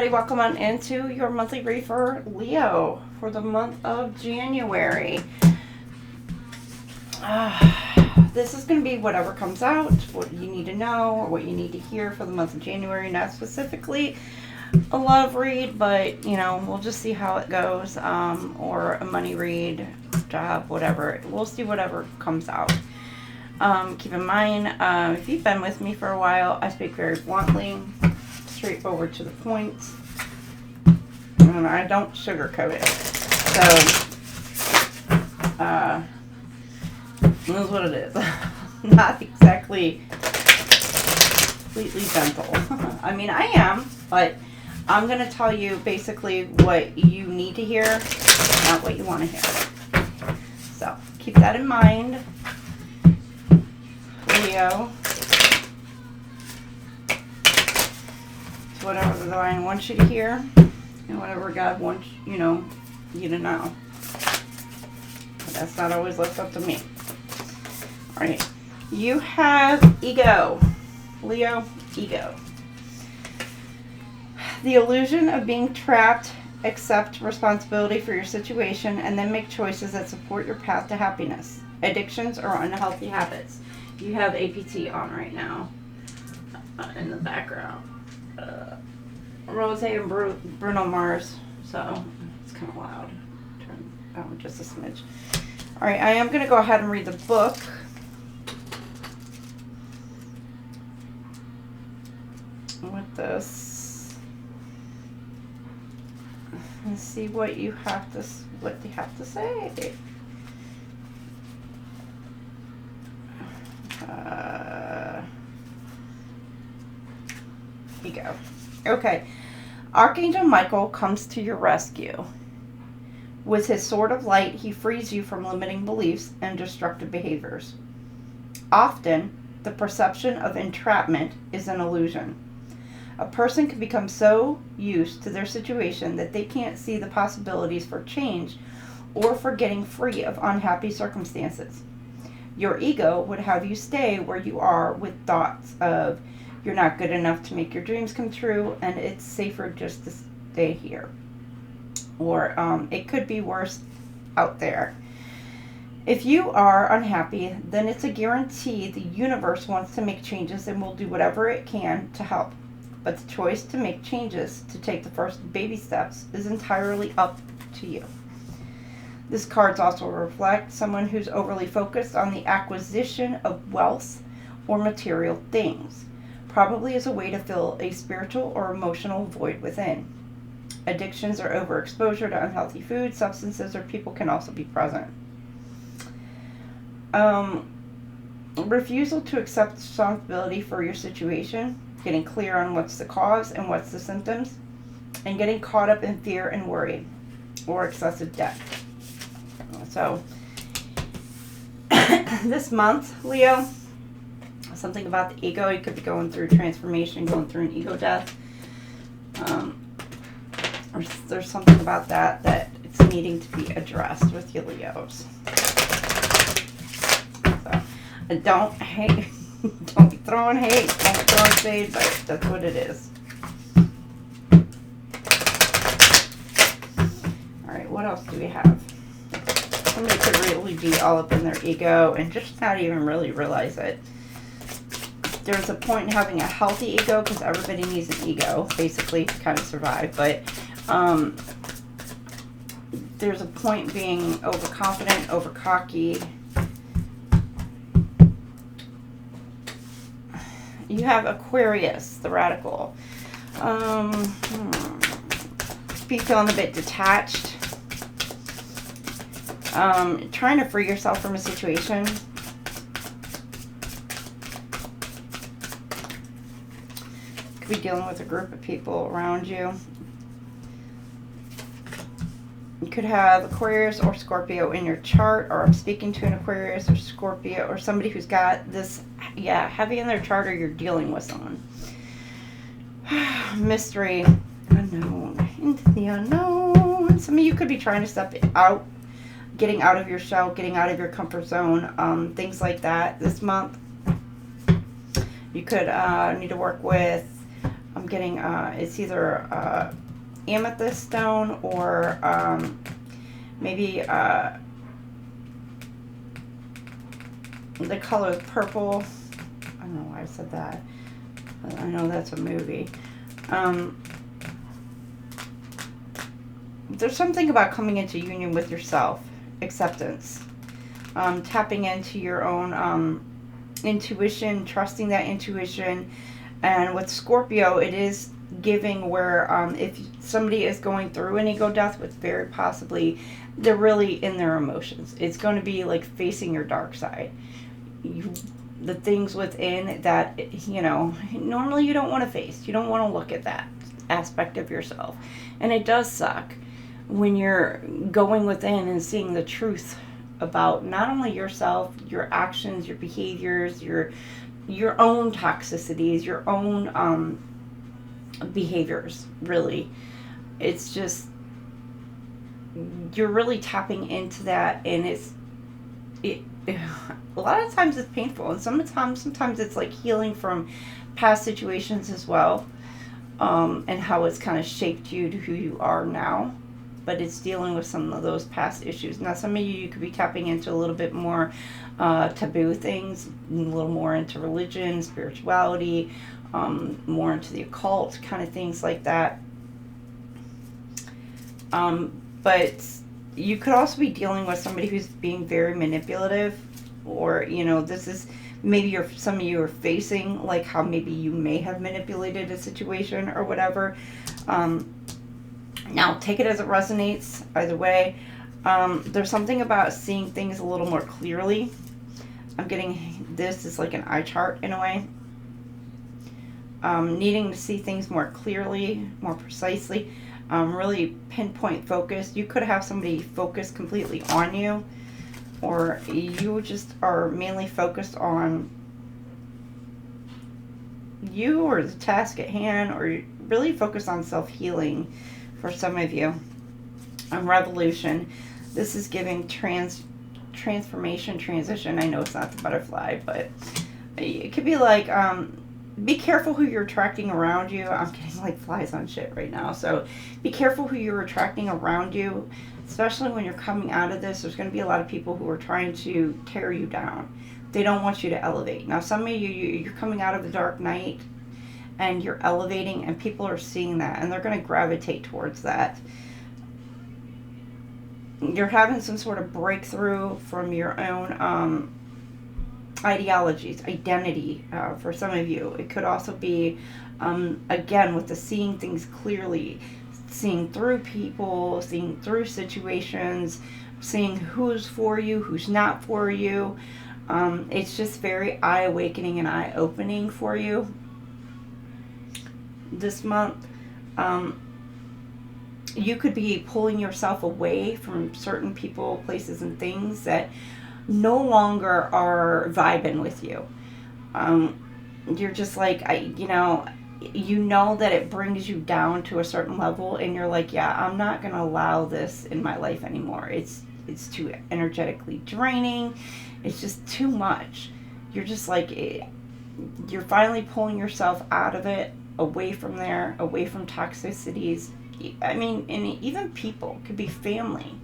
everybody. Welcome on into your monthly read for Leo for the month of January. This is going to be whatever comes out, what you need to know, or what you need to hear for the month of January. Not specifically a love read, but, we'll just see how it goes, or a money read, job, whatever. We'll see whatever comes out. Keep in mind, if you've been with me for a while, I speak very bluntly, straightforward to the point, and I don't sugarcoat it. So, this is what it is. Not exactly completely gentle. I mean, I am, but I'm going to tell you basically what you need to hear, not what you want to hear. So, keep that in mind, Leo. It's whatever the divine wants you to hear, and whatever God wants, you to know. But that's not always left up to me. Alright, you have ego. Leo, ego. The illusion of being trapped. Accept responsibility for your situation and then make choices that support your path to happiness. Addictions or unhealthy habits. You have APT on right now in the background. Rose and Bruno Mars, so it's kind of loud. Turn down just a smidge. Alright, I am going to go ahead and read the book. With this, and see what they have to say. Here you go. Okay, Archangel Michael comes to your rescue. With his sword of light, he frees you from limiting beliefs and destructive behaviors. Often, the perception of entrapment is an illusion. A person can become so used to their situation that they can't see the possibilities for change or for getting free of unhappy circumstances. Your ego would have you stay where you are with thoughts of you're not good enough to make your dreams come true and it's safer just to stay here. Or it could be worse out there. If you are unhappy, then it's a guarantee the universe wants to make changes and will do whatever it can to help. But the choice to make changes, to take the first baby steps, is entirely up to you. This card also reflects someone who's overly focused on the acquisition of wealth or material things, probably as a way to fill a spiritual or emotional void within. Addictions or overexposure to unhealthy food, substances, or people can also be present. Refusal to accept responsibility for your situation, getting clear on what's the cause and what's the symptoms, and getting caught up in fear and worry or excessive debt. So, this month, Leo, something about the ego. You could be going through transformation, going through an ego death. Or there's something about that it's needing to be addressed with you Leos. So, don't hate. Don't be throwing hate. Don't be throwing shade, but that's what it is. Alright, what else do we have? Somebody could really be all up in their ego and just not even really realize it. There's a point in having a healthy ego because everybody needs an ego, basically, to kind of survive. But there's a point being overconfident, overcocky. You have Aquarius, the radical. Be feeling a bit detached. Trying to free yourself from a situation. Could be dealing with a group of people around you. You could have Aquarius or Scorpio in your chart, or I'm speaking to an Aquarius or Scorpio or somebody who's got this, heavy in their chart, or you're dealing with someone. Mystery, unknown, into the unknown. Some of you could be trying to step out, getting out of your shell, getting out of your comfort zone, things like that this month. You could need to work with I'm getting it's either amethyst stone or maybe the color purple. I don't know why I said that. I know that's a movie. There's something about coming into union with yourself, acceptance, tapping into your own intuition, trusting that intuition. And with Scorpio, it is giving where if somebody is going through an ego death, with very possibly they're really in their emotions. It's going to be like facing your dark side. The things within that, normally you don't want to face. You don't want to look at that aspect of yourself. And it does suck when you're going within and seeing the truth about not only yourself, your actions, your behaviors, your own toxicities, your own behaviors, really. It's just, you're really tapping into that, and a lot of times it's painful, and sometimes it's like healing from past situations as well, and how it's kind of shaped you to who you are now. But it's dealing with some of those past issues. Now, some of you could be tapping into a little bit more taboo things, a little more into religion, spirituality, more into the occult, kind of things like that. But you could also be dealing with somebody who's being very manipulative, or, this is maybe some of you are facing, like how maybe you may have manipulated a situation or whatever. Now, take it as it resonates, either way. There's something about seeing things a little more clearly. I'm getting this is like an eye chart in a way. Needing to see things more clearly, more precisely, really pinpoint focus. You could have somebody focus completely on you, or you just are mainly focused on you or the task at hand, or really focused on self-healing. For some of you, revolution. This is giving transformation, transition. I know it's not the butterfly, but it could be like, be careful who you're attracting around you. I'm getting like flies on shit right now. So be careful who you're attracting around you, especially when you're coming out of this. There's going to be a lot of people who are trying to tear you down. They don't want you to elevate. Now, some of you're coming out of the dark night, and you're elevating, and people are seeing that, and they're going to gravitate towards that. You're having some sort of breakthrough from your own ideologies, identity. For some of you, it could also be, again, with the seeing things clearly, seeing through people, seeing through situations, seeing who's for you, who's not for you. It's just very eye-awakening and eye-opening for you this month. You could be pulling yourself away from certain people, places, and things that no longer are vibing with you. You're just like, you know that it brings you down to a certain level, and you're like, yeah, I'm not going to allow this in my life anymore. It's too energetically draining. It's just too much. You're just like, you're finally pulling yourself out of it, away from there, away from toxicities. I mean, and even people, could be family,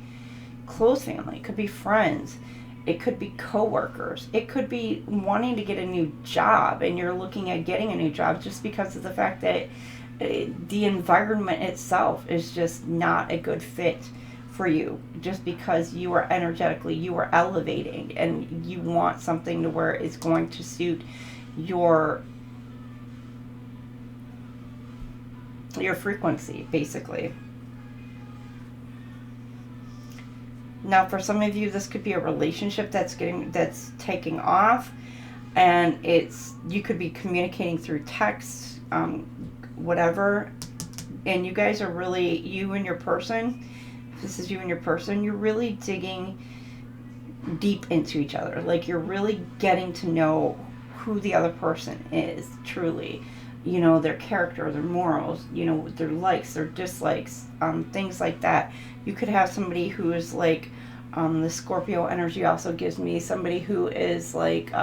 close family, could be friends, it could be coworkers, it could be wanting to get a new job, and you're looking at getting a new job just because of the fact that the environment itself is just not a good fit for you, just because you are energetically, you are elevating, and you want something to where it's going to suit your frequency, basically. Now, for some of you, this could be a relationship that's taking off, and you could be communicating through text, whatever, and you guys are really, you and your person, if this is you and your person, you're really digging deep into each other. Like, you're really getting to know who the other person is, truly. Their character, their morals, their likes, their dislikes, things like that. You could have somebody who is like, the Scorpio energy also gives me somebody who is like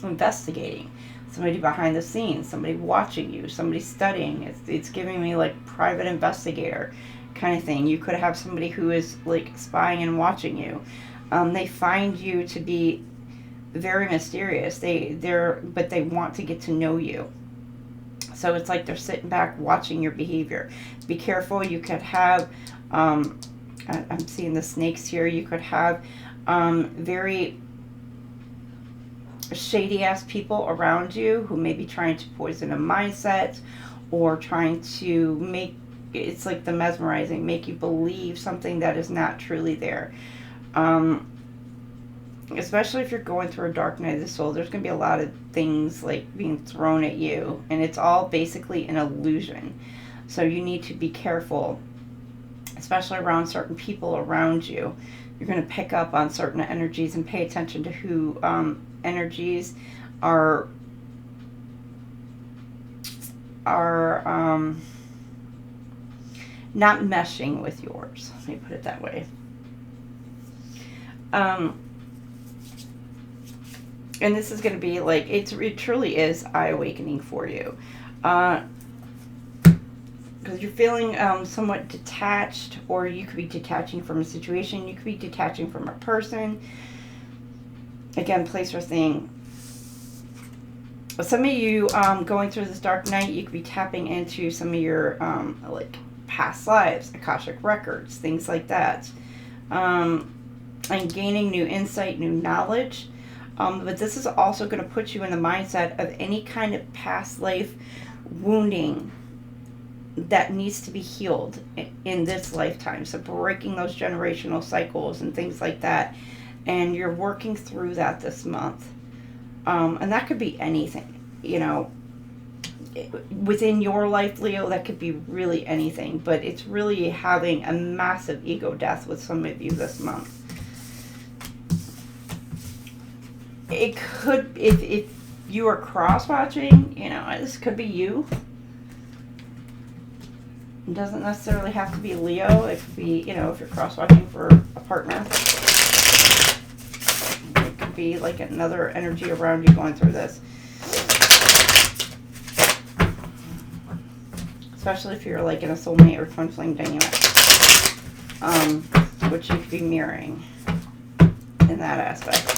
investigating. somebody behind the scenes, somebody watching you, somebody studying. It's giving me like private investigator kind of thing. You could have somebody who is like spying and watching you. They find you to be very mysterious. But they want to get to know you. So it's like they're sitting back watching your behavior. Be careful. You could have, I'm seeing the snakes here. You could have very shady ass people around you who may be trying to poison a mindset or trying to make, it's like the mesmerizing, make you believe something that is not truly there. Especially if you're going through a dark night of the soul, there's going to be a lot of things like being thrown at you, and it's all basically an illusion. So you need to be careful, especially around certain people around you. You're going to pick up on certain energies and pay attention to who energies are not meshing with yours. Let me put it that way. And this is going to be like, it truly is eye-awakening for you. Because you're feeling somewhat detached, or you could be detaching from a situation. You could be detaching from a person. Again, place or thing. Some of you going through this dark night, you could be tapping into some of your like past lives, Akashic records, things like that. And gaining new insight, new knowledge. But this is also going to put you in the mindset of any kind of past life wounding that needs to be healed in this lifetime. So breaking those generational cycles and things like that. And you're working through that this month. And that could be anything, you know, within your life, Leo. That could be really anything. But it's really having a massive ego death with some of you this month. It could, if you are cross-watching, you know, this could be you. It doesn't necessarily have to be Leo. It could be, you know, if you're cross-watching for a partner. It could be like another energy around you going through this. Especially if you're like in a soulmate or twin flame dynamic. Which you could be mirroring in that aspect.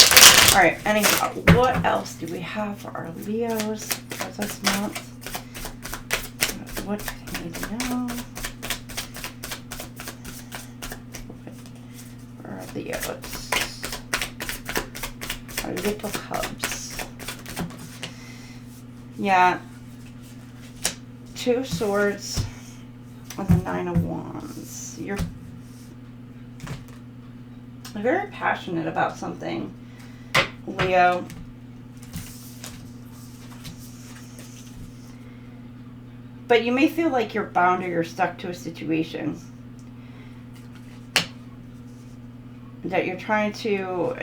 Alright, anyhow, what else do we have for our Leos for this month? What do they need to know? For our Leos. Our little cubs. Yeah. 2 of Swords and the 9 of Wands. You're very passionate about something, Leo. But you may feel like you're bound or you're stuck to a situation that you're trying to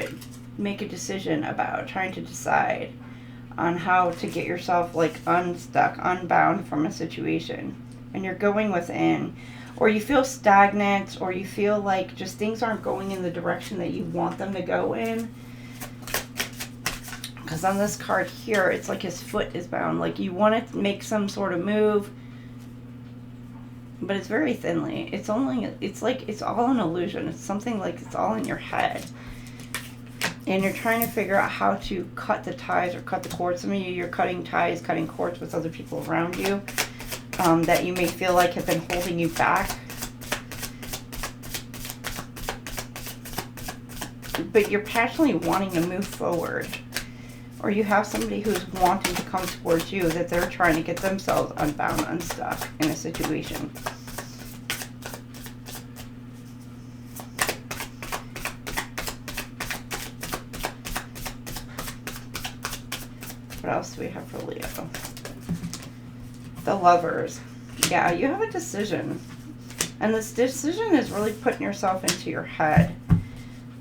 make a decision about, trying to decide on how to get yourself like unstuck, unbound from a situation. And you're going within, or you feel stagnant, or you feel like just things aren't going in the direction that you want them to go in. Because on this card here, it's like his foot is bound. Like you want to make some sort of move, but it's very thinly. It's like it's all an illusion. It's something like it's all in your head. And you're trying to figure out how to cut the ties or cut the cords. Some of you, you're cutting ties, cutting cords with other people around you that you may feel like have been holding you back. But you're passionately wanting to move forward. Or you have somebody who's wanting to come towards you, that they're trying to get themselves unbound, unstuck in a situation. What else do we have for Leo? The Lovers. Yeah, you have a decision. And this decision is really putting yourself into your head.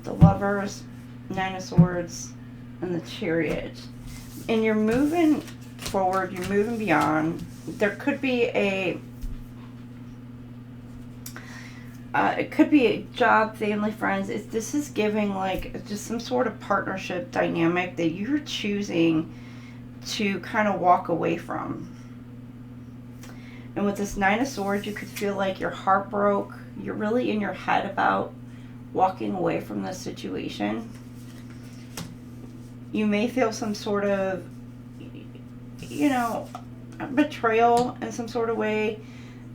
The Lovers, 9 of Swords, and the Chariot. And you're moving forward, you're moving beyond. There could be it could be a job, family, friends. This is giving like just some sort of partnership dynamic that you're choosing to kind of walk away from. And with this Nine of Swords, you could feel like your heart broke. You're really in your head about walking away from this situation. You may feel some sort of, you know, betrayal in some sort of way.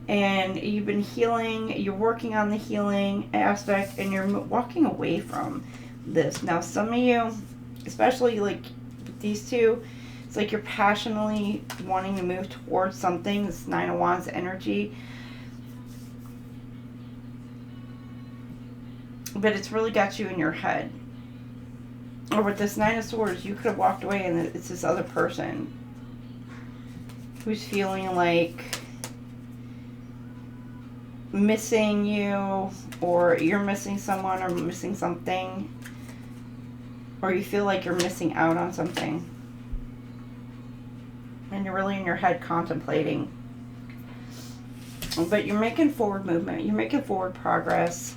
And you've been healing. You're working on the healing aspect. And you're walking away from this. Now, some of you, especially like these two, it's like you're passionately wanting to move towards something. This Nine of Wands energy. But it's really got you in your head. Or with this Nine of Swords, you could have walked away and it's this other person who's feeling like missing you, or you're missing someone, or missing something, or you feel like you're missing out on something. And you're really in your head contemplating. But you're making forward movement. You're making forward progress.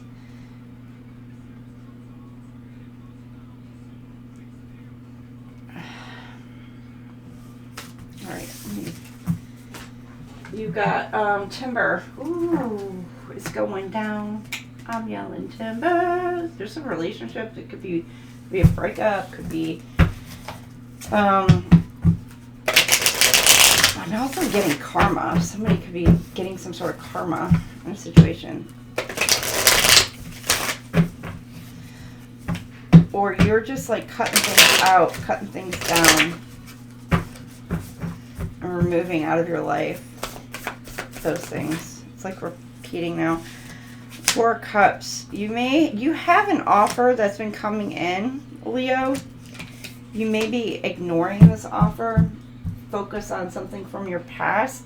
You got timber. Ooh, it's going down. I'm yelling timber. There's some relationships. It could be a breakup. Could be. I'm also getting karma. Somebody could be getting some sort of karma in a situation. Or you're just like cutting things out, cutting things down, and removing out of your life those things. It's like repeating now. Four of Cups. You have an offer that's been coming in, Leo. You may be ignoring this offer. Focus on something from your past.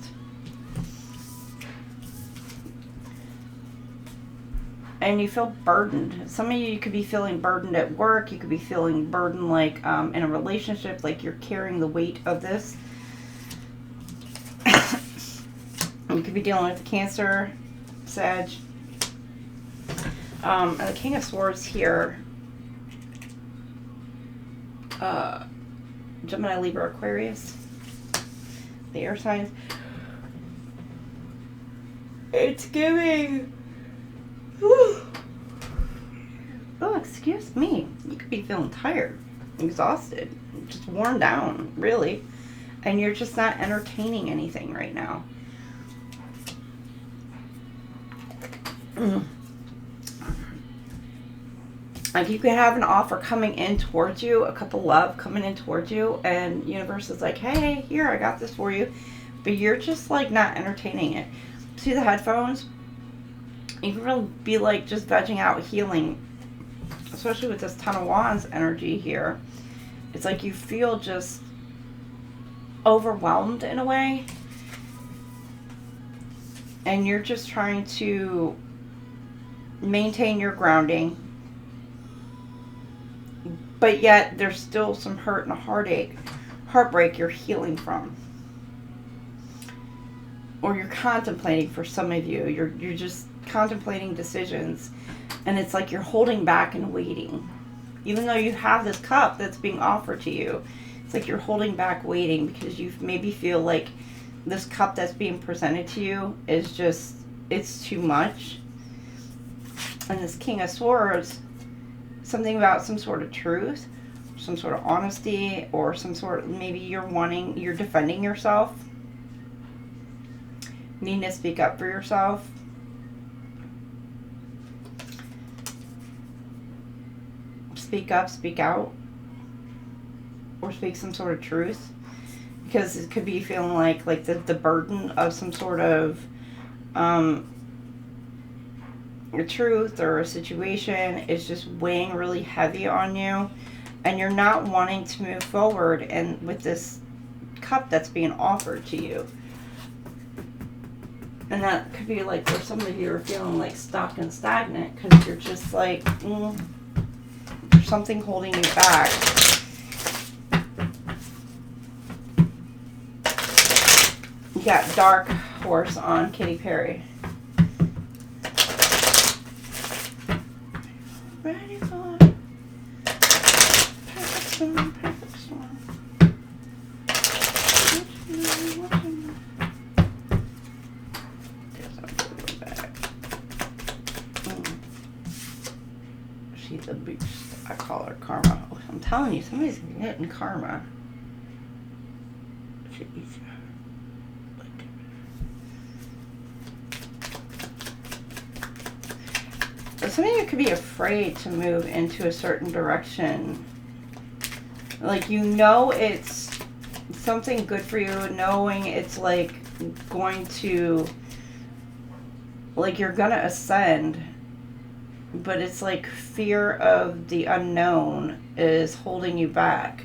And you feel burdened. Some of you could be feeling burdened at work. You could be feeling burdened like in a relationship, like you're carrying the weight of this. You could be dealing with Cancer, Sag. And the King of Swords here. Gemini, Libra, Aquarius. The air signs. It's giving. Whew. Oh, excuse me. You could be feeling tired, exhausted, just worn down, really. And you're just not entertaining anything right now. Like you could have an offer coming in towards you, a couple love coming in towards you, and universe is like, hey, here, I got this for you. But you're just like not entertaining it. See the headphones? You can really be like just vegging out, healing, especially with this Ten of Wands energy here. It's like you feel just overwhelmed in a way. And you're just trying to maintain your grounding. But yet there's still some hurt and heartbreak you're healing from. Or you're contemplating for some of you. You're just contemplating decisions. And it's like you're holding back and waiting. Even though you have this cup that's being offered to you. It's like you're holding back waiting because you maybe feel like this cup that's being presented to you is just, it's too much. And this King of Swords, something about some sort of truth, some sort of honesty, or some sort of, maybe you're defending yourself. Needing to speak up for yourself. Speak up, speak out, or speak some sort of truth. Because it could be feeling like the burden of some sort of a truth or a situation is just weighing really heavy on you, and you're not wanting to move forward and with this cup that's being offered to you. And that could be like where some of you are feeling like stuck and stagnant because you're just like, there's something holding you back. You got Dark Horse on Katy Perry. Ready for perfect storm, perfect storm. I call her karma. Oh, I'm telling you, somebody's getting karma. Jeez. Some of you could be afraid to move into a certain direction. Like, you know it's something good for you, knowing it's like going to, like, you're gonna ascend, but it's like fear of the unknown is holding you back.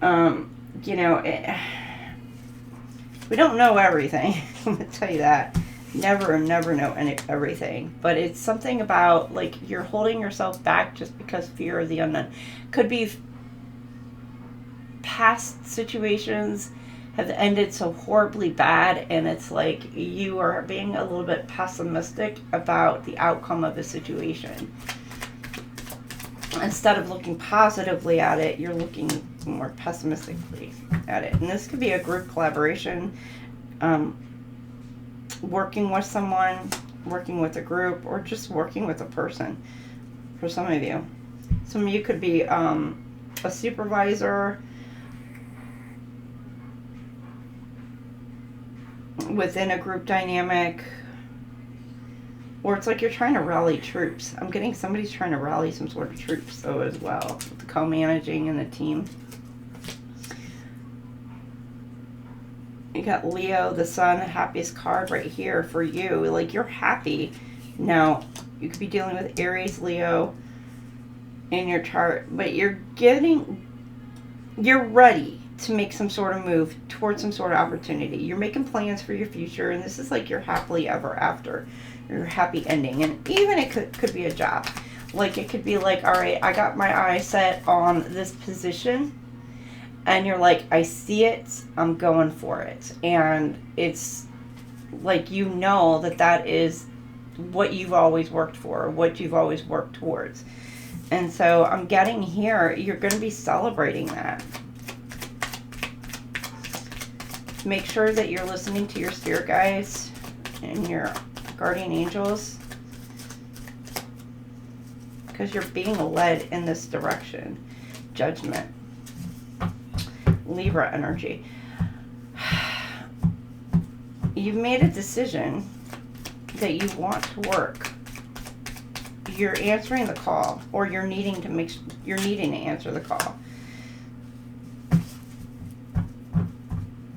You know, we don't know everything. I'm gonna tell you that. Never know everything. But it's something about, like, you're holding yourself back just because fear of the unknown. Could be past situations have ended so horribly bad, and it's like you are being a little bit pessimistic about the outcome of the situation. Instead of looking positively at it, you're looking more pessimistically at it. And this could be a group collaboration, working with someone, working with a group, or just working with a person for some of you. Some of you could be a supervisor within a group dynamic, or it's like you're trying to rally troops. I'm getting somebody's trying to rally some sort of troops, though, as well, with the co-managing and the team. You got Leo, the sun, the happiest card right here for you. Like, you're happy. Now, you could be dealing with Aries, Leo in your chart, but you're ready to make some sort of move towards some sort of opportunity. You're making plans for your future, and this is like your happily ever after, your happy ending. And even it could be a job. Like, it could be like, all right, I got my eye set on this position, and you're like, I see it, I'm going for it. And it's like, you know that is what you've always worked for, what you've always worked towards. And so I'm getting here, you're going to be celebrating that. Make sure that you're listening to your spirit guides and your guardian angels, because you're being led in this direction. Judgment. Libra energy. You've made a decision that you want to work. You're answering the call, or you're needing to answer the call.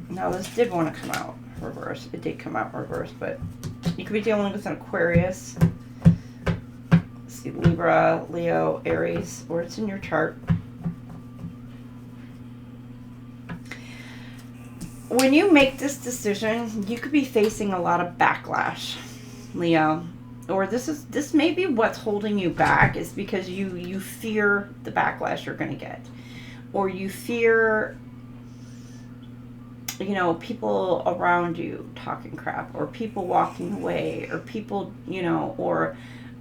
Now, this did want to come out reverse. It did come out reverse, but you could be dealing with an Aquarius, see, Libra, Leo, Aries, or it's in your chart. When you make this decision, you could be facing a lot of backlash, Leo. Or this may be what's holding you back, is because you fear the backlash you're going to get. Or you fear, you know, people around you talking crap, or people walking away, or people, you know, or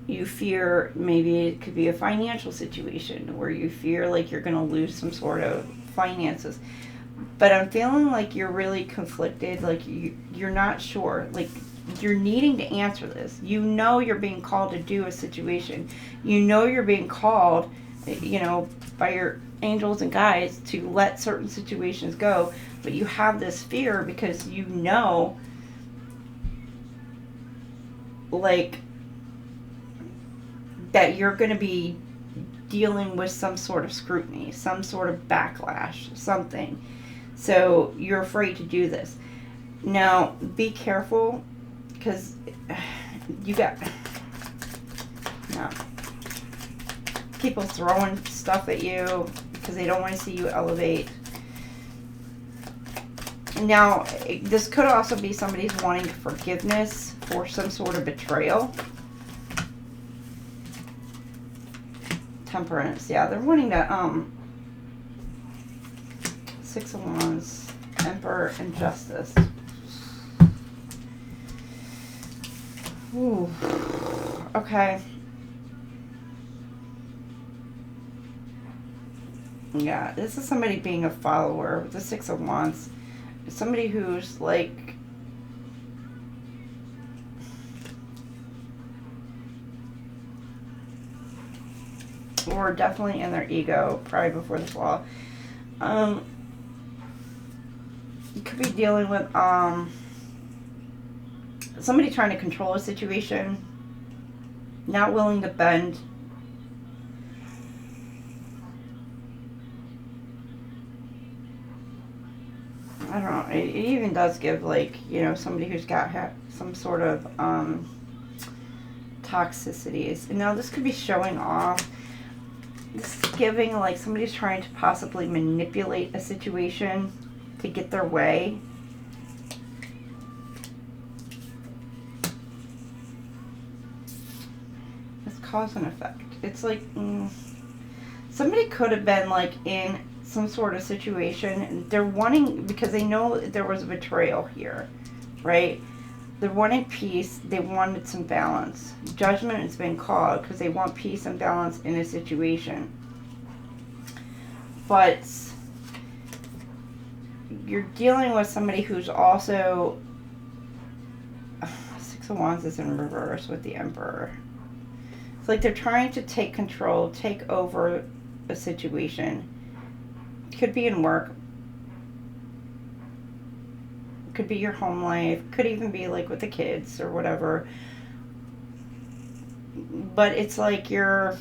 you fear maybe it could be a financial situation where you fear like you're going to lose some sort of finances. But I'm feeling like you're really conflicted, like you're not sure, like you're needing to answer this. You know you're being called to do a situation. You know you're being called, you know, by your angels and guides to let certain situations go. But you have this fear because you know, like, that you're going to be dealing with some sort of scrutiny, some sort of backlash, something. So you're afraid to do this. Now, be careful, because you got people throwing stuff at you because they don't want to see you elevate. Now, this could also be somebody's wanting forgiveness for some sort of betrayal. Temperance, yeah, they're wanting to, Six of Wands, Emperor, and Justice. Ooh, okay. Yeah, this is somebody being a follower with the Six of Wands. Somebody who's like, or definitely in their ego, probably before the flaw. You could be dealing with somebody trying to control a situation, not willing to bend. I don't know. It even does give, like, you know, somebody who's got some sort of toxicities. And now this could be showing off. This is giving, like, somebody's trying to possibly manipulate a situation to get their way. It's cause and effect. It's like somebody could have been, like, in some sort of situation. They're wanting, because they know there was a betrayal here, right? They're wanting peace. They wanted some balance. Judgment has been called because they want peace and balance in a situation. But you're dealing with somebody who's also... Six of Wands is in reverse with the Emperor. It's like they're trying to take control, take over a situation. Could be in work. Could be your home life. Could even be like with the kids or whatever. But it's like there's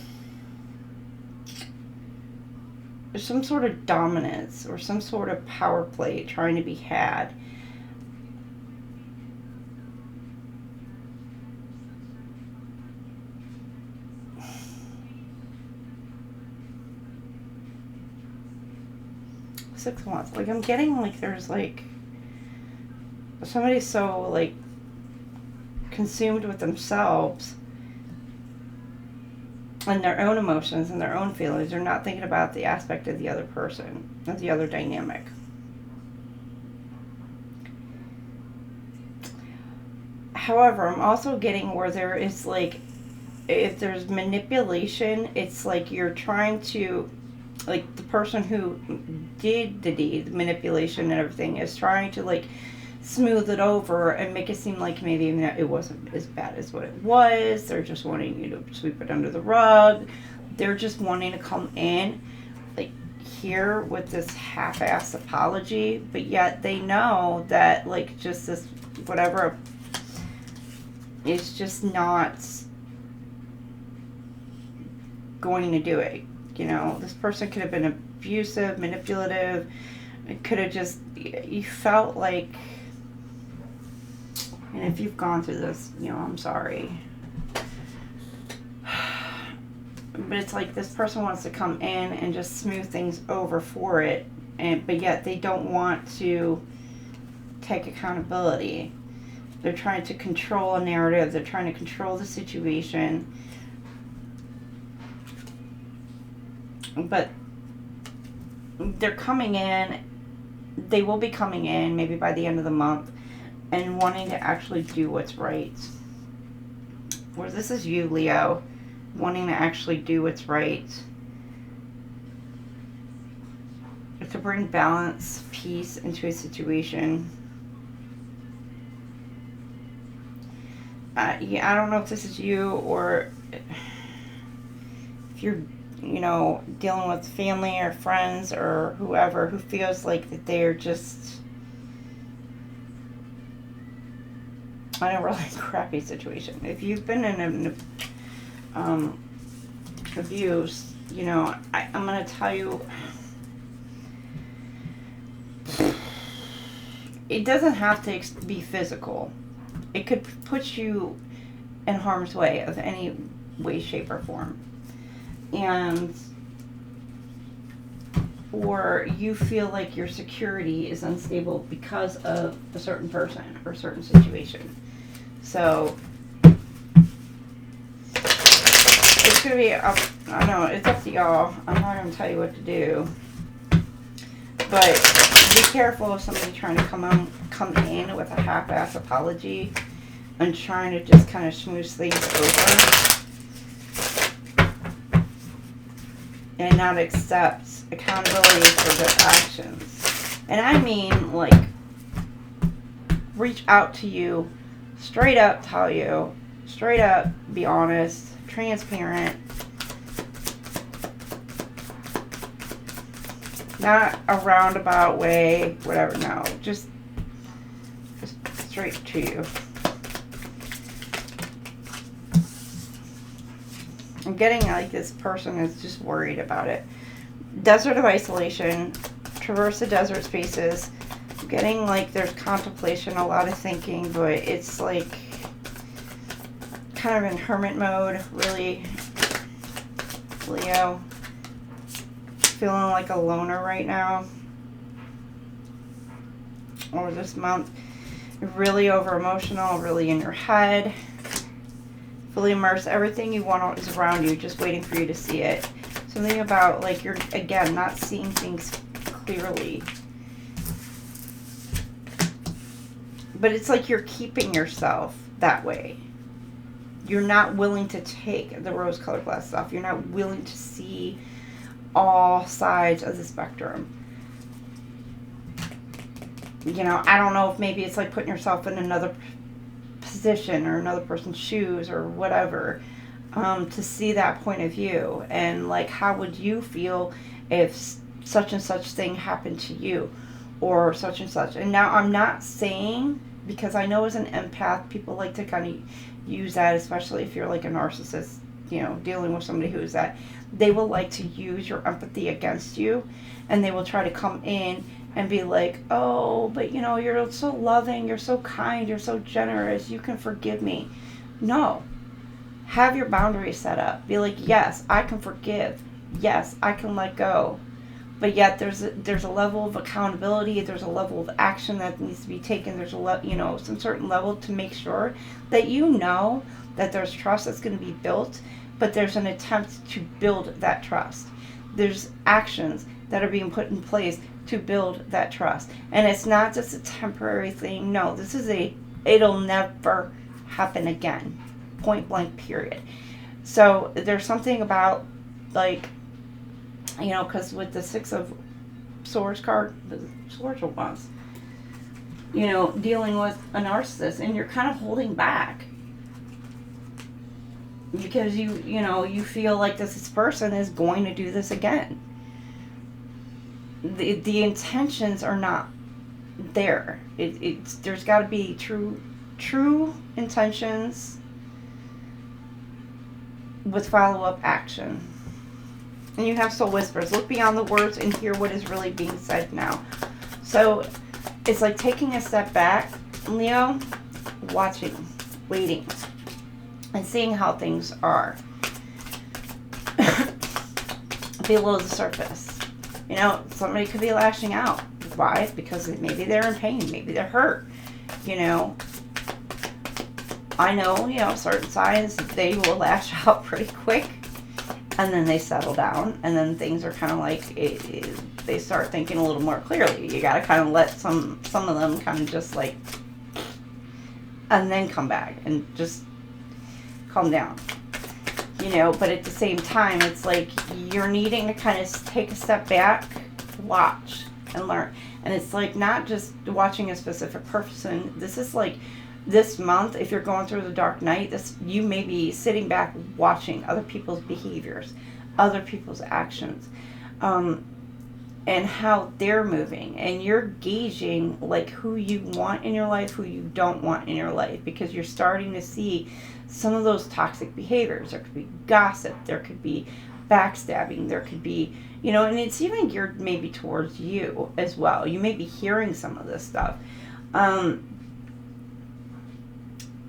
some sort of dominance or some sort of power play trying to be had. Six months. Like, I'm getting, like, there's, like, somebody's so, like, consumed with themselves and their own emotions and their own feelings. They're not thinking about the aspect of the other person, of the other dynamic. However, I'm also getting where there is, like, if there's manipulation, it's like you're trying to, like, the person who did the deed, manipulation and everything, is trying to, like, smooth it over and make it seem like maybe it wasn't as bad as what it was. They're just wanting you to sweep it under the rug. They're just wanting to come in, like, here with this half-assed apology, but yet they know that, like, just this whatever is just not going to do it. You know, this person could have been abusive, manipulative. It could have just, you felt like, and if you've gone through this, you know, I'm sorry. But it's like this person wants to come in and just smooth things over for it, but yet they don't want to take accountability. They're trying to control a narrative. They're trying to control the situation. But they're coming in, they will be coming in maybe by the end of the month and wanting to actually do what's right. Where this is you, Leo, wanting to actually do what's right. To bring balance, peace into a situation. Yeah, I don't know if this is you or if you're, you know, dealing with family or friends or whoever who feels like that they're just in a really crappy situation. If you've been in an abuse, you know, I'm going to tell you, it doesn't have to be physical. It could put you in harm's way of any way, shape, or form. And or you feel like your security is unstable because of a certain person or a certain situation. So it's going to be up, I know, it's up to y'all. I'm not going to tell you what to do. But be careful of somebody trying to come in with a half-ass apology and trying to just kind of smooth things over and not accept accountability for their actions. And I mean, like, reach out to you, straight up tell you, straight up be honest, transparent, Not a roundabout way, whatever, no. Just straight to you. I'm getting like this person is just worried about it. Desert of isolation. Traverse the desert spaces. I'm getting like there's contemplation, a lot of thinking, but it's like kind of in hermit mode, really. Leo. Feeling like a loner right now. Or this month. Really over emotional, really in your head. Fully immersed. Everything you want is around you, just waiting for you to see it. Something about like you're, again, not seeing things clearly. But it's like you're keeping yourself that way. You're not willing to take the rose-colored glasses off. You're not willing to see all sides of the spectrum. You know, I don't know if maybe it's like putting yourself in another position or another person's shoes or whatever, to see that point of view. And like, how would you feel if such and such thing happened to you, or such and such? And now I'm not saying, because I know as an empath, people like to kind of use that, especially if you're like a narcissist, you know, dealing with somebody who is that, they will like to use your empathy against you, and they will try to come in and be like, oh, but you know, you're so loving, you're so kind, you're so generous, you can forgive me. No. Have your boundaries set up. Be like, yes, I can forgive. Yes, I can let go. But yet there's a level of accountability, there's a level of action that needs to be taken, there's some certain level to make sure that you know that there's trust that's going to be built, but there's an attempt to build that trust. There's actions that are being put in place to build that trust. And it's not just a temporary thing. No, this is it'll never happen again. Point blank, period. So there's something about, like, you know, because with the Six of Swords card, the Swords are ones, you know, dealing with a narcissist, and you're kind of holding back because you feel like this person is going to do this again. The intentions are not there. There's got to be true intentions with follow-up action. And you have soul whispers. Look beyond the words and hear what is really being said now. So it's like taking a step back, Leo, watching, waiting, and seeing how things are below the surface. You know, somebody could be lashing out. Why? Because maybe they're in pain. Maybe they're hurt. You know, I know, you know, certain signs, they will lash out pretty quick. And then they settle down. And then things are kind of like, they start thinking a little more clearly. You got to kind of let some of them kind of just like, and then come back and just calm down. You know, but at the same time, it's like you're needing to kind of take a step back, watch, and learn. And it's like not just watching a specific person. This is like this month, if you're going through the dark night, you may be sitting back watching other people's behaviors, other people's actions, and how they're moving. And you're gauging like who you want in your life, who you don't want in your life, because you're starting to see some of those toxic behaviors. There could be gossip, there could be backstabbing, there could be, you know, and it's even geared maybe towards you as well. You may be hearing some of this stuff.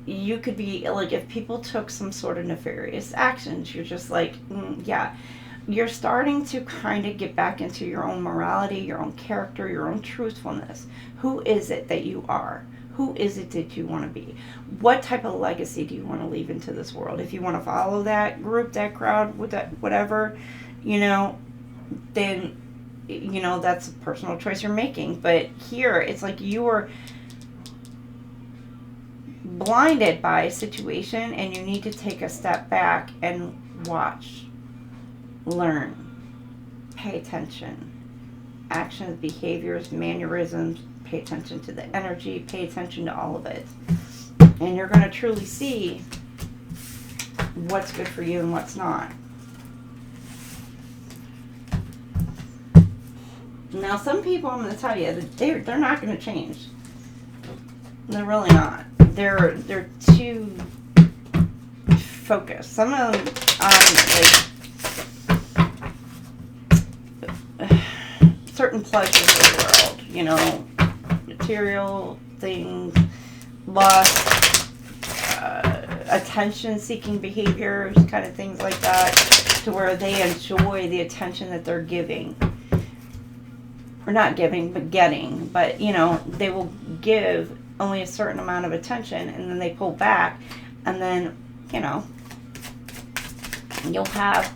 You could be like, if people took some sort of nefarious actions, you're just like, yeah, you're starting to kind of get back into your own morality, your own character, your own truthfulness. Who is it that you are? Who is it that you want to be? What type of legacy do you want to leave into this world? If you want to follow that group, that crowd, with that, whatever, you know, then, you know, that's a personal choice you're making. But here, it's like you are blinded by a situation, and you need to take a step back and watch, learn, pay attention. Actions, behaviors, mannerisms, pay attention to the energy, pay attention to all of it. And you're going to truly see what's good for you and what's not. Now, some people, I'm going to tell you, that they're not going to change. They're really not. They're too focused. Some of them like certain pleasures of the world, you know, material things, lust, attention-seeking behaviors, kind of things like that, to where they enjoy the attention that they're giving. Or not giving, but getting. But, you know, they will give only a certain amount of attention, and then they pull back, and then, you know, you'll have...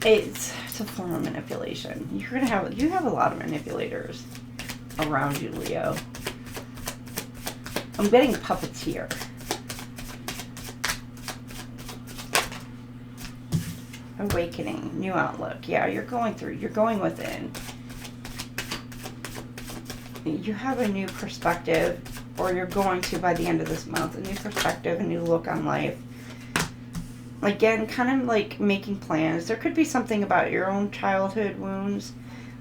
It's a form of manipulation. You have a lot of manipulators around you, Leo. I'm getting puppeteer. Awakening, new outlook. Yeah, you're going within. You have a new perspective, or you're going to by the end of this month, a new perspective, a new look on life. Again, kind of like making plans. There could be something about your own childhood wounds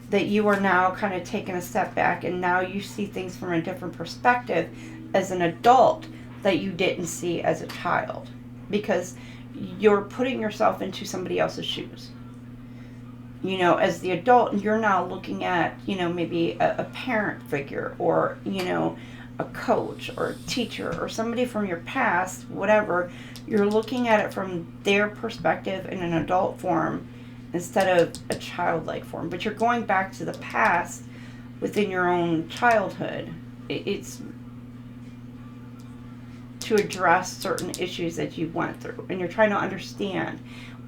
that you are now kind of taking a step back, and now you see things from a different perspective as an adult that you didn't see as a child, because you're putting yourself into somebody else's shoes. You know, as the adult, you're now looking at, you know, maybe a parent figure, or, you know, a coach or a teacher or somebody from your past, whatever. You're looking at it from their perspective in an adult form instead of a childlike form. But you're going back to the past within your own childhood. It's to address certain issues that you went through, and you're trying to understand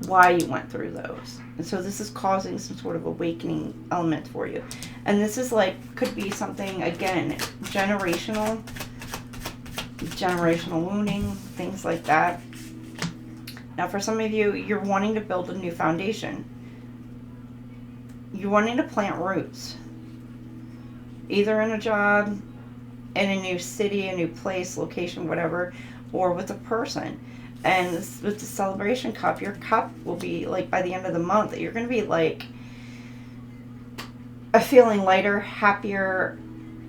why you went through those. And so this is causing some sort of awakening element for you. And this is like, could be something, again, generational wounding, things like that. Now, for some of you, you're wanting to build a new foundation. You're wanting to plant roots, either in a job, in a new city, a new place, location, whatever, or with a person. And with the celebration cup, your cup will be like, by the end of the month, you're going to be like feeling lighter, happier,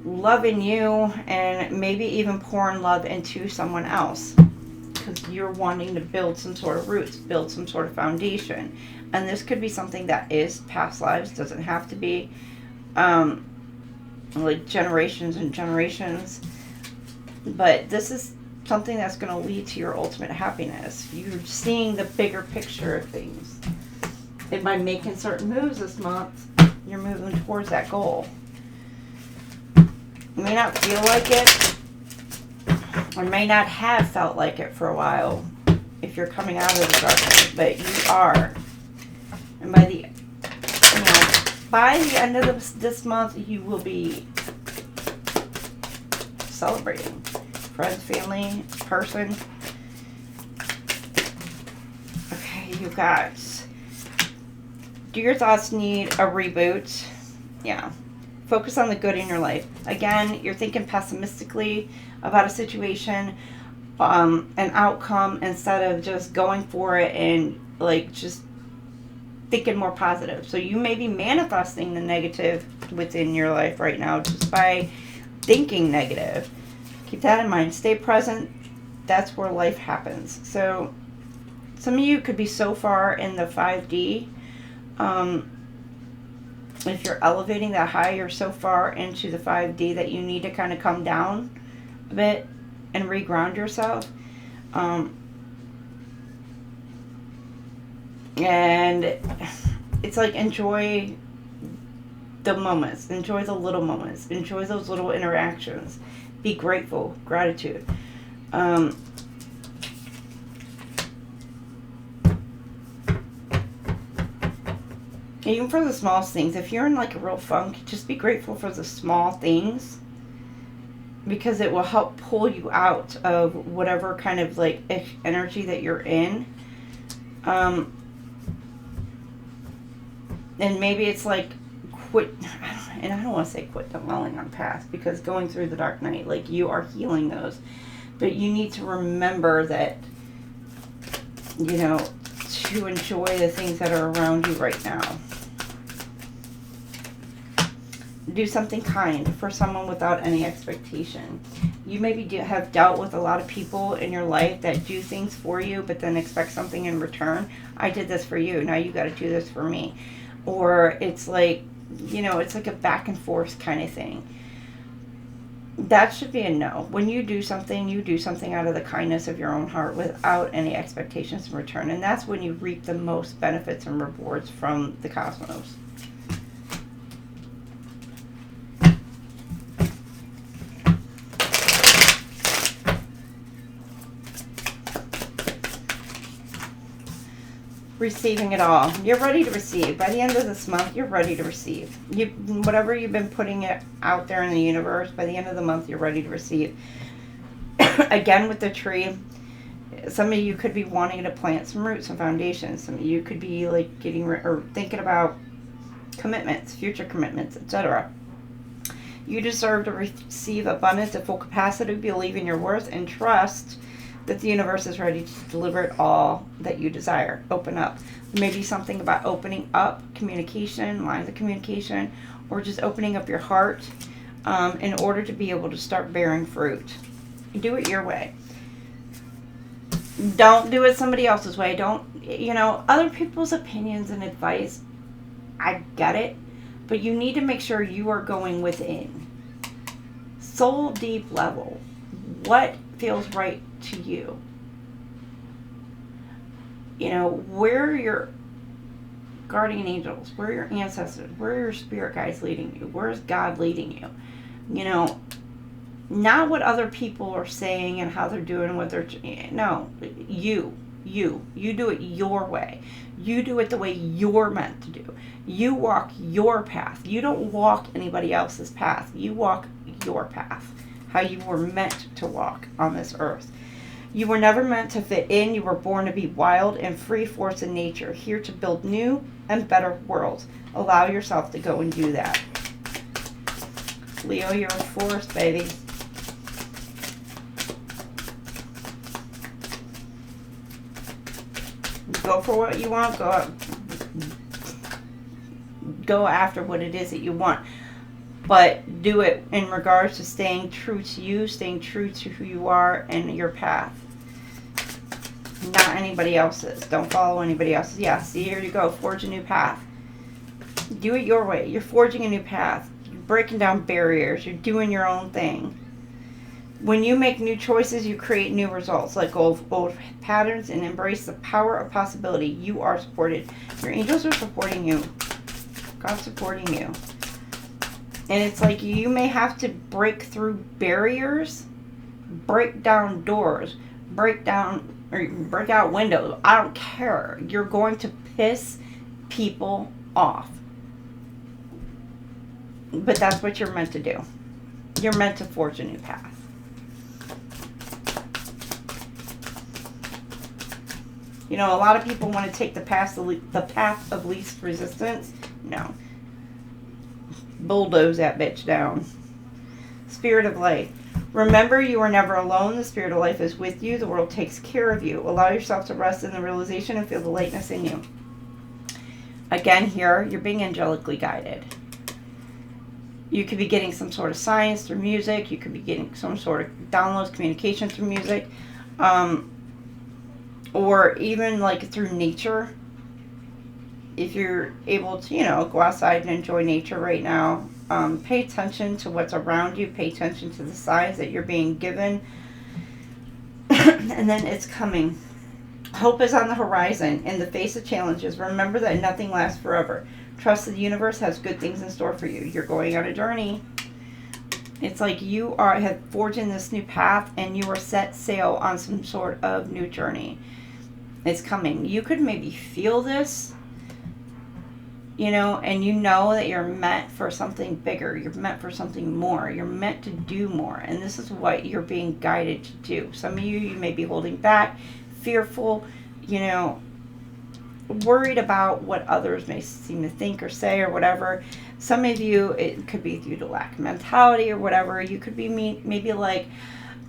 loving you, and maybe even pouring love into someone else, because you're wanting to build some sort of roots, build some sort of foundation. And this could be something that is past lives, doesn't have to be like generations and generations, but this is something that's going to lead to your ultimate happiness. You're seeing the bigger picture of things. And by making certain moves this month, you're moving towards that goal. You may not feel like it, or may not have felt like it for a while if you're coming out of the darkness, but you are. And by the end of this month, you will be celebrating. Friends, family, person. Okay, you guys. Do your thoughts need a reboot? Yeah. Focus on the good in your life. Again, you're thinking pessimistically about a situation, an outcome, instead of just going for it and like just thinking more positive. So you may be manifesting the negative within your life right now just by thinking negative. Keep that in mind. Stay present. That's where life happens. So some of you could be so far in the 5D. If you're elevating that high, you're so far into the 5D that you need to kind of come down a bit and reground yourself. And it's like, enjoy the moments. Enjoy the little moments. Enjoy those little interactions. Be grateful. Gratitude. Even for the smallest things. If you're in like a real funk, just be grateful for the small things, because it will help pull you out of whatever kind of like energy that you're in. And maybe it's like quit, and I don't want to say quit dwelling on past, because going through the dark night, like, you are healing those. But you need to remember that, you know, to enjoy the things that are around you right now. Do something kind for someone without any expectation. You maybe have dealt with a lot of people in your life that do things for you, but then expect something in return. I did this for you. Now you got to do this for me. Or it's like, it's like a back and forth kind of thing. That should be a no. When you do something out of the kindness of your own heart without any expectations in return. And that's when you reap the most benefits and rewards from the cosmos. Receiving it all. You're ready to receive. By the end of this month, you're ready to receive. Whatever you've been putting it out there in the universe, by the end of the month, you're ready to receive. Again, with the tree, some of you could be wanting to plant some roots and foundations. Some of you could be like thinking about commitments, future commitments, etc. You deserve to receive abundance at full capacity. Believe in your worth and trust that the universe is ready to deliver it all that you desire. Open up. Maybe something about opening up communication, lines of communication, or just opening up your heart in order to be able to start bearing fruit. Do it your way. Don't do it somebody else's way. Don't, other people's opinions and advice, I get it, but you need to make sure you are going within. Soul deep level. What feels right to you? Where are your guardian angels? Where are your ancestors? Where are your spirit guides leading you? Where is God leading you? Not what other people are saying and how they're doing what they're... No, you do it your way. You do it the way you're meant to do. You walk your path. You don't walk anybody else's path. You walk your path, how you were meant to walk on this earth. You were never meant to fit in. You were born to be wild and free force in nature, here to build new and better worlds. Allow yourself to go and do that. Leo, you're a force, baby. Go for what you want. Go after what it is that you want. But do it in regards to staying true to you, staying true to who you are and your path. Not anybody else's. Don't follow anybody else's. Yeah, see, here you go. Forge a new path. Do it your way. You're forging a new path. You're breaking down barriers. You're doing your own thing. When you make new choices, you create new results. Let go of old patterns and embrace the power of possibility. You are supported. Your angels are supporting you. God's supporting you. And it's like you may have to break through barriers, break down doors, break out windows. I don't care. You're going to piss people off. But that's what you're meant to do. You're meant to forge a new path. A lot of people want to take the path of least resistance. No. Bulldoze that bitch down. Spirit of life. Remember, you are never alone. The spirit of life is with you. The world takes care of you. Allow yourself to rest in the realization and feel the lightness in you. Again, here, you're being angelically guided. You could be getting some sort of science through music. You could be getting some sort of downloads, communication through music. Or even like through nature. If you're able to, go outside and enjoy nature right now, pay attention to what's around you. Pay attention to the signs that you're being given. And then it's coming. Hope is on the horizon. In the face of challenges, remember that nothing lasts forever. Trust that the universe has good things in store for you. You're going on a journey. It's like you have forged in this new path and you are set sail on some sort of new journey. It's coming. You could maybe feel this, and you know that you're meant for something bigger. You're meant for something more. You're meant to do more. And this is what you're being guided to do. Some of you may be holding back, fearful, worried about what others may seem to think or say or whatever. Some of you, it could be due to lack of mentality or whatever. You could be maybe like,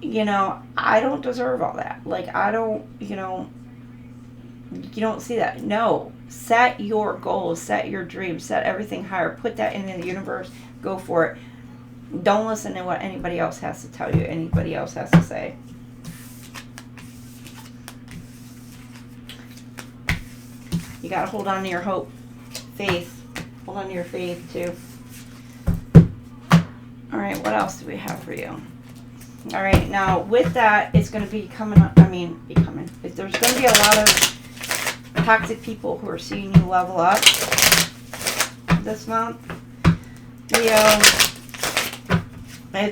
I don't deserve all that. Like, I don't, You don't see that. No. Set your goals, set your dreams, set everything higher. Put that into the universe. Go for it. Don't listen to what anybody else has to tell you, anybody else has to say. You got to hold on to your hope, faith. Hold on to your faith, too. All right, what else do we have for you? All right, now with that, it's going to be coming up. There's going to be a lot of toxic people who are seeing you level up this month. Leo,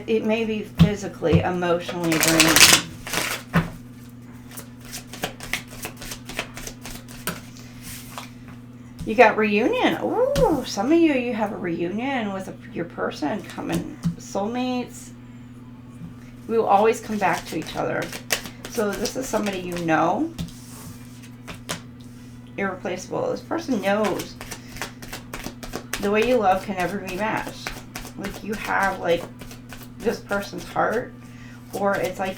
it may be physically, emotionally draining. You got reunion. Ooh, some of you have a reunion with your person coming. Soulmates. We will always come back to each other. So this is somebody you know. Irreplaceable. This person knows the way you love can never be matched. Like you have like this person's heart, or it's like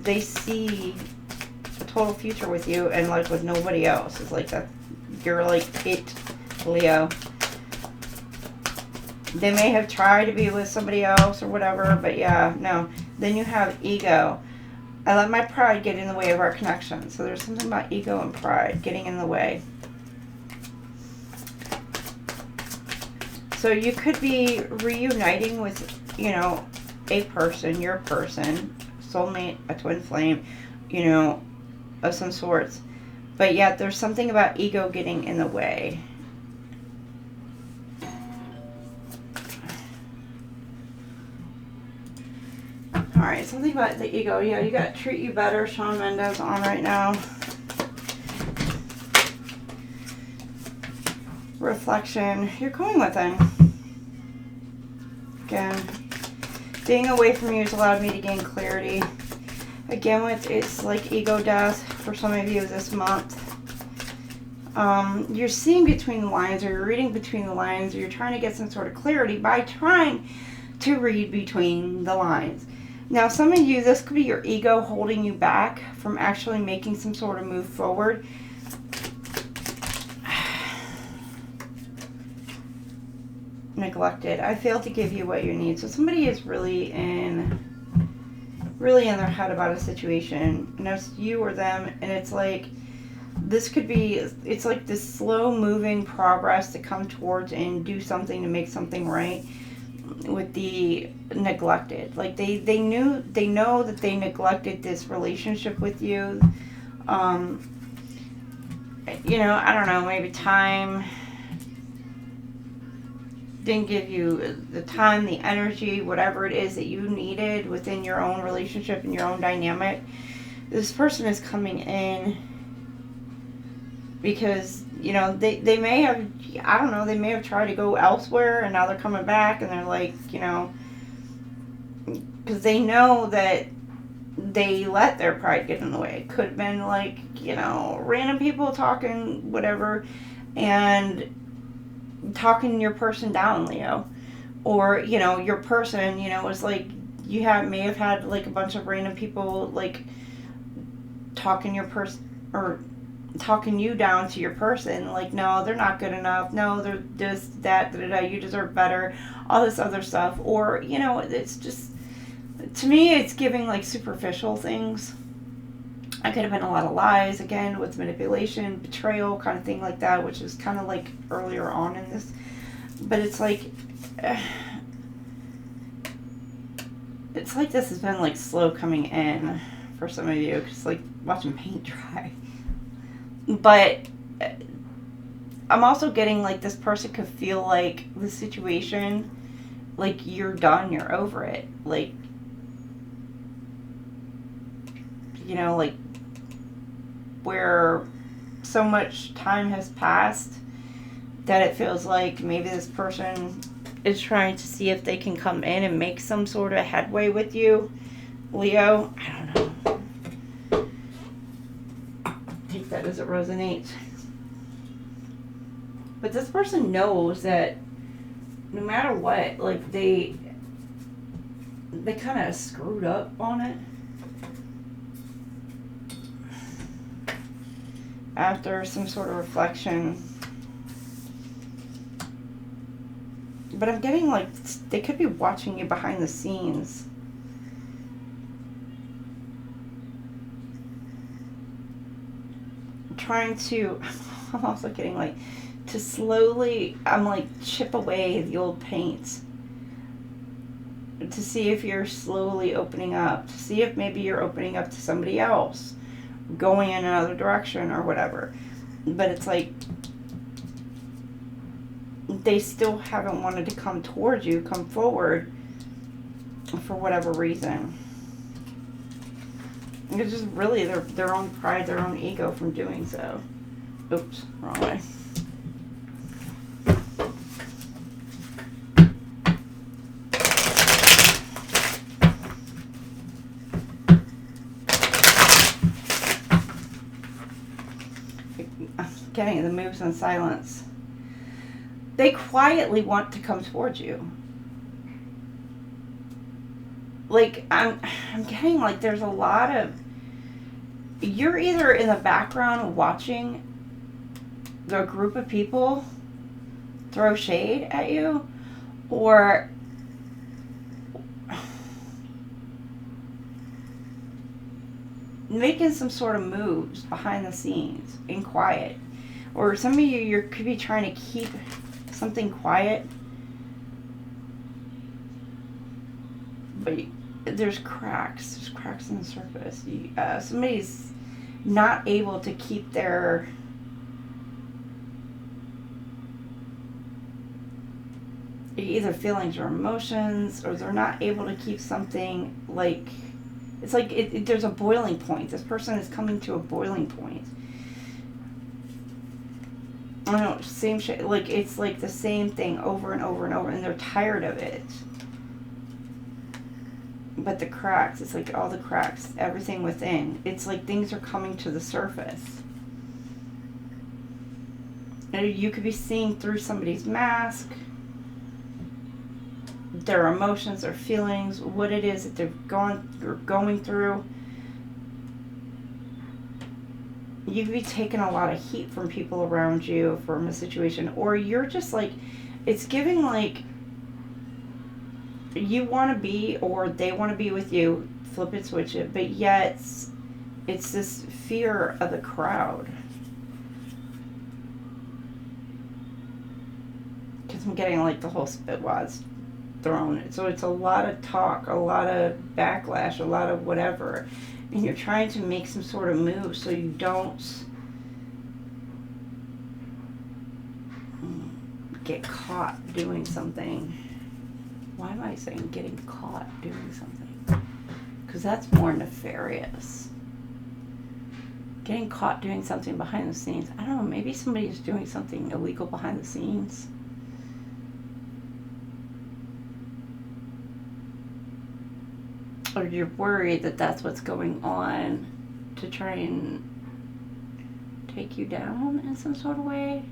they see a total future with you and like with nobody else. It's like that. You're like it, Leo. They may have tried to be with somebody else or whatever, but yeah, no. Then you have ego. I let my pride get in the way of our connection. So there's something about ego and pride getting in the way. So you could be reuniting with, you know, a person, your person, soulmate, a twin flame, you know, of some sorts. But yet there's something about ego getting in the way. Alright, something about the ego. Yeah, you got Treat You Better, Shawn Mendes on right now. Reflection. You're going within. Again, being away from you has allowed me to gain clarity. Again, it's like ego death for some of you this month. You're seeing between the lines, or you're reading between the lines, or you're trying to get some sort of clarity by trying to read between the lines. Now, some of you, this could be your ego holding you back from actually making some sort of move forward. Neglected. I failed to give you what you need. So somebody is really in their head about a situation, and it's you or them, and it's like this could be, it's like this slow moving progress to come towards and do something to make something right with the neglected. Like they know that they neglected this relationship with you. You know, I don't know, maybe time didn't give you the time, the energy, whatever it is that you needed within your own relationship and your own dynamic. This person is coming in because, you know, they may have, I don't know, they may have tried to go elsewhere and now they're coming back and they're like, you know, because they know that they let their pride get in the way. It could have been like, you know, random people talking, whatever, and talking your person down, Leo. Or, you know, your person, you know, was like, you may have had like a bunch of random people like talking your person, or talking you down to your person, like, no, they're not good enough, no, they're this, that, you deserve better, all this other stuff. Or, you know, it's just, to me, it's giving like superficial things. I could have been a lot of lies, again, with manipulation, betrayal, kind of thing like that, which is kind of like earlier on in this. But it's like this has been like slow coming in for some of you. It's like watching paint dry. But I'm also getting like this person could feel like the situation, like you're done, you're over it. Like, you know, like where so much time has passed that it feels like maybe this person is trying to see if they can come in and make some sort of headway with you, Leo. I don't know. Take that as it resonates. But this person knows that no matter what, like they kind of screwed up on it. after some sort of reflection. But I'm getting like they could be watching you behind the scenes. Trying to, I'm also getting like, to slowly, I'm like, chip away the old paint. To see if you're slowly opening up. To see if maybe you're opening up to somebody else. Going in another direction or whatever. But it's like, they still haven't wanted to come towards you, come forward, for whatever reason. It's just really their own pride, their own ego from doing so. Oops, wrong way. Getting the moves in silence. They quietly want to come towards you. Like, I'm getting like there's a lot of, you're either in the background watching the group of people throw shade at you, or making some sort of moves behind the scenes in quiet. Or some of you could be trying to keep something quiet, but there's cracks in the surface. Somebody's not able to keep their either feelings or emotions, or they're not able to keep something like, it's like there's a boiling point. This person is coming to a boiling point. I don't know, same shit, like it's like the same thing over and over and over, and they're tired of it. But the cracks, it's like all the cracks, everything within, it's like things are coming to the surface. And you could be seeing through somebody's mask, their emotions, their feelings, what it is that they're going through. You could be taking a lot of heat from people around you from a situation, or you're just like, it's giving like you want to be, or they want to be with you, flip it, switch it, but yet it's this fear of the crowd. Because I'm getting like the whole spitwads thrown. So it's a lot of talk, a lot of backlash, a lot of whatever. And you're trying to make some sort of move so you don't get caught doing something. Why am I saying getting caught doing something? Because that's more nefarious. Getting caught doing something behind the scenes. I don't know, maybe somebody's doing something illegal behind the scenes. Or you're worried that that's what's going on to try and take you down in some sort of way,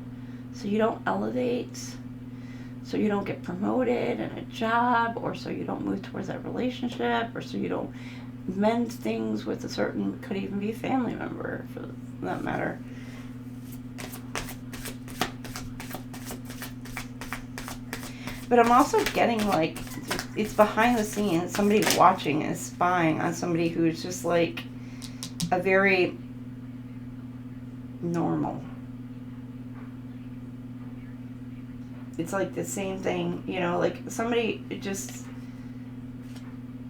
so you don't elevate, so you don't get promoted in a job, or so you don't move towards that relationship, or so you don't mend things with a certain, could even be a family member for that matter. But I'm also getting like, it's behind the scenes, somebody watching and spying on somebody who's just like a very normal. It's like the same thing, you know, like somebody just,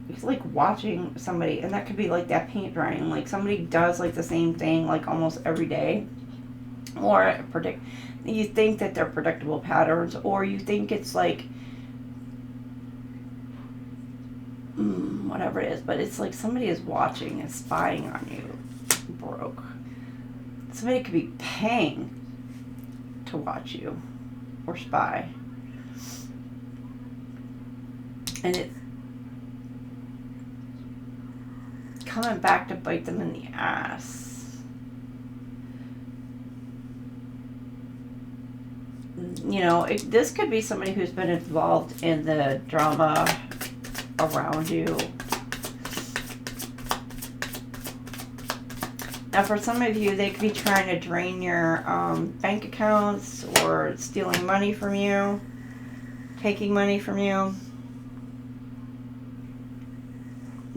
it's like watching somebody, and that could be like that paint drying, like somebody does like the same thing like almost every day, or you think that they're predictable patterns, or you think it's like whatever it is, but it's like somebody is watching and spying on you. Broke. Somebody could be paying to watch you or spy, and it's coming back to bite them in the ass. You know, this could be somebody who's been involved in the drama around you. Now, for some of you, they could be trying to drain your bank accounts or stealing money from you, taking money from you.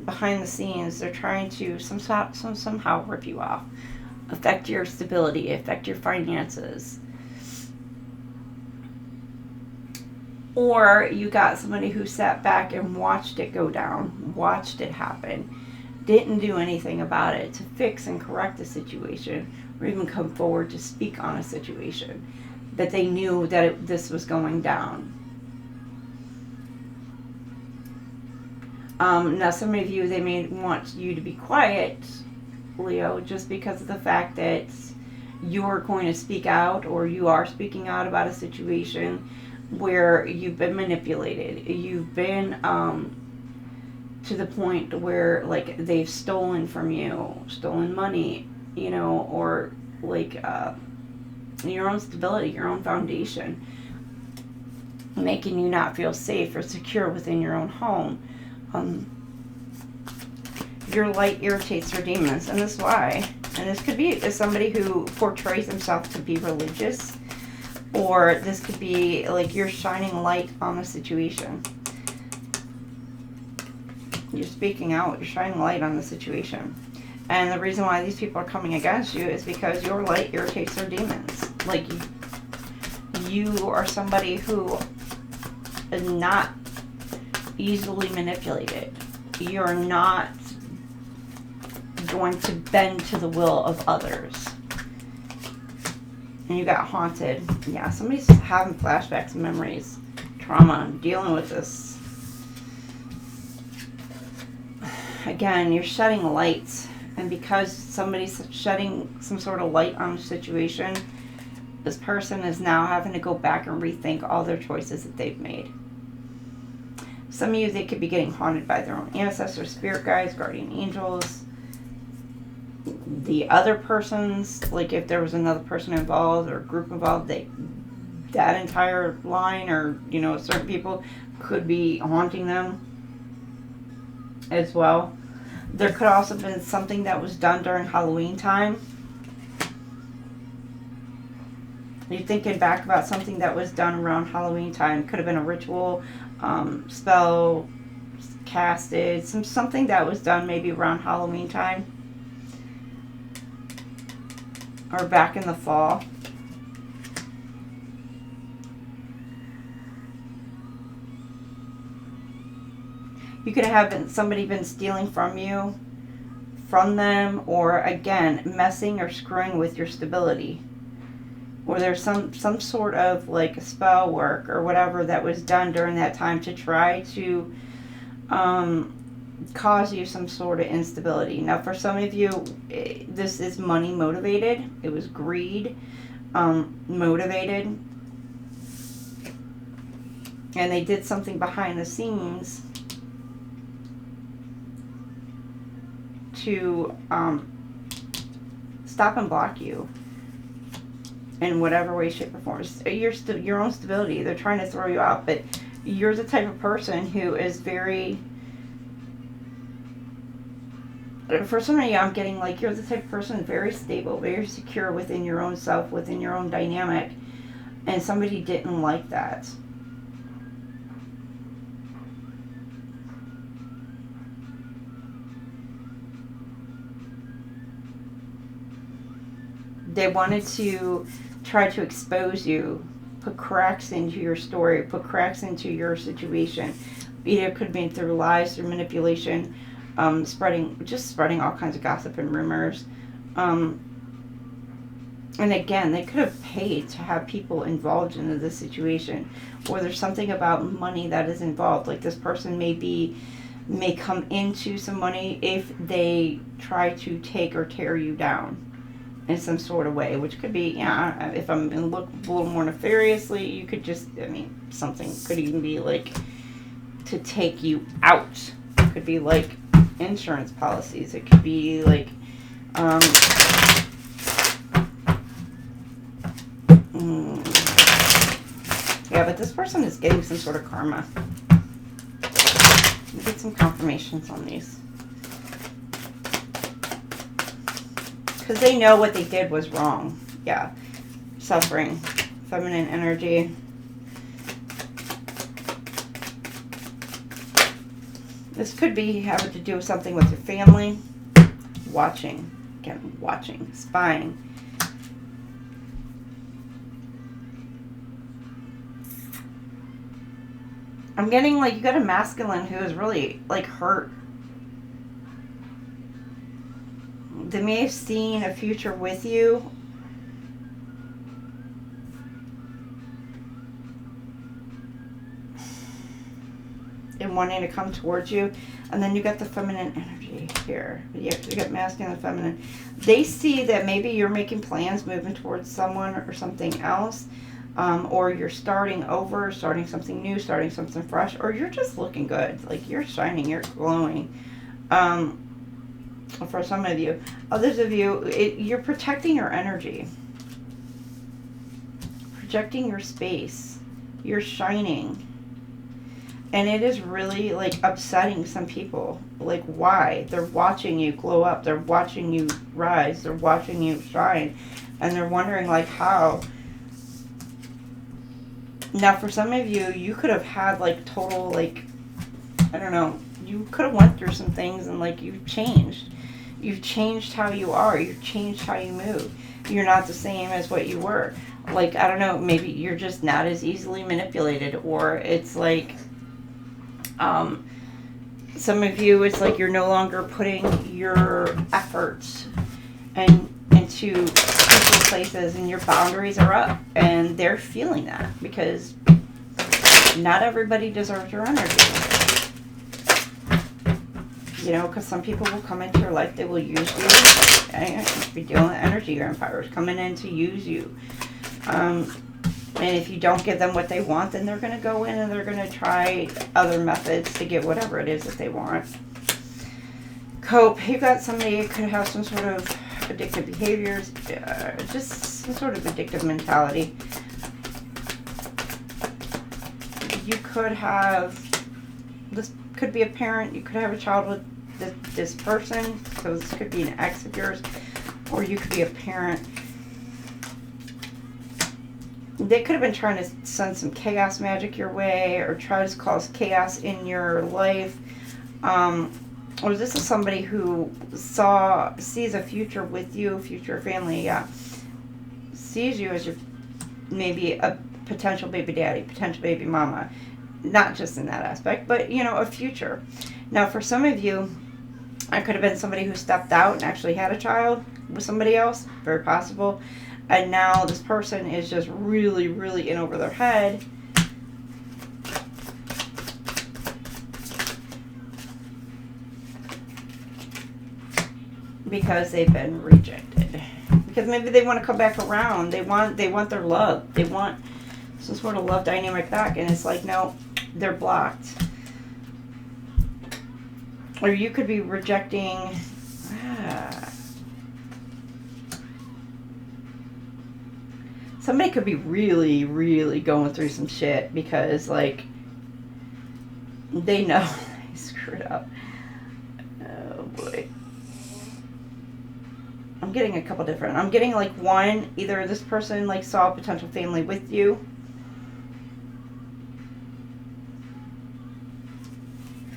Behind the scenes, they're trying to somehow rip you off, affect your stability, affect your finances. Or you got somebody who sat back and watched it go down, watched it happen, didn't do anything about it to fix and correct the situation, or even come forward to speak on a situation that they knew that this was going down. Now, some of you, they may want you to be quiet, Leo, just because of the fact that you're going to speak out, or you are speaking out about a situation where you've been manipulated. You've been to the point where, like, they've stolen from you, stolen money, you know, or like your own stability, your own foundation, making you not feel safe or secure within your own home. Your light irritates your demons, and this is why. And this could be somebody who portrays himself to be religious, or this could be like you're shining light on the situation. You're speaking out, you're shining light on the situation. And the reason why these people are coming against you is because your light irritates their demons. Like, you are somebody who is not easily manipulated. You're not going to bend to the will of others. And you got haunted. Yeah, somebody's having flashbacks, memories, trauma, dealing with this. Again, you're shedding light. And because somebody's shedding some sort of light on the situation, this person is now having to go back and rethink all their choices that they've made. Some of you, they could be getting haunted by their own ancestors, spirit guides, guardian angels. The other persons, like if there was another person involved or group involved, that entire line, or, you know, certain people could be haunting them as well. There could also have been something that was done during Halloween time. You're thinking back about something that was done around Halloween time. Could have been a ritual, spell casted, something that was done maybe around Halloween time. Or back in the fall. You could have somebody been stealing from you, from them, or again, messing or screwing with your stability. Or there's some sort of like spell work or whatever that was done during that time to try to cause you some sort of instability. Now, for some of you, this is money motivated. It was greed motivated. And they did something behind the scenes to stop and block you in whatever way, shape, or form. Your own stability. They're trying to throw you out, but you're the type of person who is very... For some of you, I'm getting like you're the type of person very stable, very secure within your own self, within your own dynamic, and somebody didn't like that. They wanted to try to expose you, put cracks into your story, put cracks into your situation. Either it could have been through lies, through manipulation, spreading all kinds of gossip and rumors. And again, they could have paid to have people involved into this situation. Or there's something about money that is involved. Like this person may come into some money if they try to take or tear you down in some sort of way, which could be, yeah, if I'm going to look a little more nefariously, you could just, something could even be like to take you out. It could be like insurance policies. It could be like, yeah, but this person is getting some sort of karma. Let me get some confirmations on these. Because they know what they did was wrong. Yeah. Suffering. Feminine energy. This could be having to do with something with your family. Watching. Again, watching. Spying. I'm getting like you got a masculine who is really like hurt. They may have seen a future with you. And wanting to come towards you. And then you got the feminine energy here. You got masculine and feminine. They see that maybe you're making plans moving towards someone or something else. Or you're starting over, starting something new, starting something fresh. Or you're just looking good. Like you're shining, you're glowing. For some of you. Others of you, you're protecting your energy. Projecting your space. You're shining. And it is really like upsetting some people. Like why? They're watching you glow up. They're watching you rise. They're watching you shine. And they're wondering like how. Now for some of you, you could have had like total like, I don't know. You could have went through some things and like you've changed. You've changed how you are. You've changed how you move. You're not the same as what you were. Like, I don't know, maybe you're just not as easily manipulated. Or it's like, some of you, it's like you're no longer putting your efforts into people, places, and your boundaries are up. And they're feeling that because not everybody deserves your energy. You know, because some people will come into your life, they will use you. And you could be dealing with energy vampires coming in to use you. And if you don't give them what they want, then they're going to go in and they're going to try other methods to get whatever it is that they want. Cope. You got somebody who could have some sort of addictive behaviors, just some sort of addictive mentality. You could have, this could be a parent, you could have a child with this person, so this could be an ex of yours, or you could be a parent. They could have been trying to send some chaos magic your way or try to cause chaos in your life. Or this is somebody who sees a future with you, future family, yeah. Sees you as your, maybe a potential baby daddy, potential baby mama. Not just in that aspect, but, you know, a future. Now, for some of you, I could have been somebody who stepped out and actually had a child with somebody else. Very possible. And now this person is just really, really in over their head. Because they've been rejected. Because maybe they want to come back around. They want their love. They want some sort of love dynamic back. And it's like, no, they're blocked. Or you could be rejecting... Somebody could be really, really going through some shit because, like, they know they screwed up. Oh, boy. I'm getting a couple different. I'm getting, like, one, either this person, like, saw a potential family with you.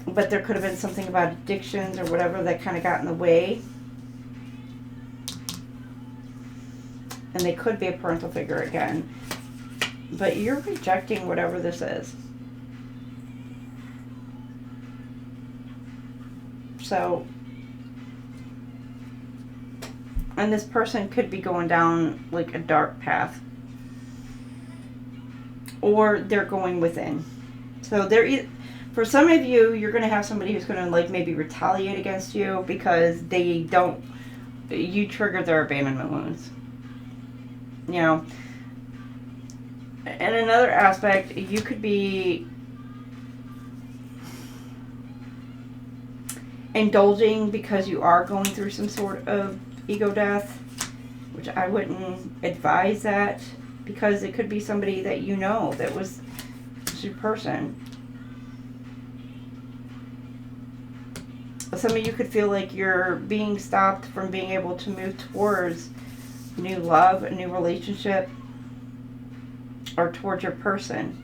But there could have been something about addictions or whatever that kind of got in the way. And they could be a parental figure again. But you're rejecting whatever this is. So, and this person could be going down like a dark path. Or they're going within. So for some of you, you're going to have somebody who's going to like maybe retaliate against you because you triggered their abandonment wounds. You know, and another aspect, you could be indulging because you are going through some sort of ego death, which I wouldn't advise that because it could be somebody that you know that was your person. Some of you could feel like you're being stopped from being able to move towards new love, a new relationship, or towards your person.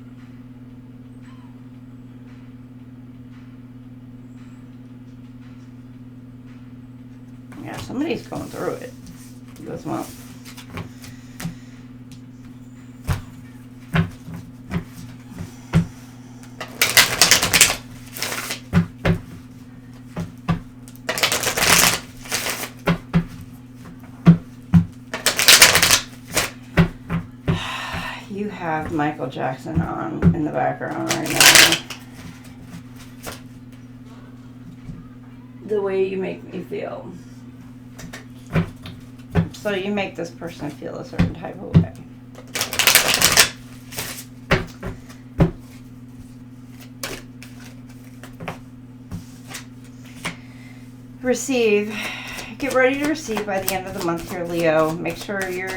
Yeah, somebody's going through it. You as well. You have Michael Jackson on in the background right now. The way you make me feel. So you make this person feel a certain type of way. Receive. Get ready to receive by the end of the month here, Leo. Make sure your,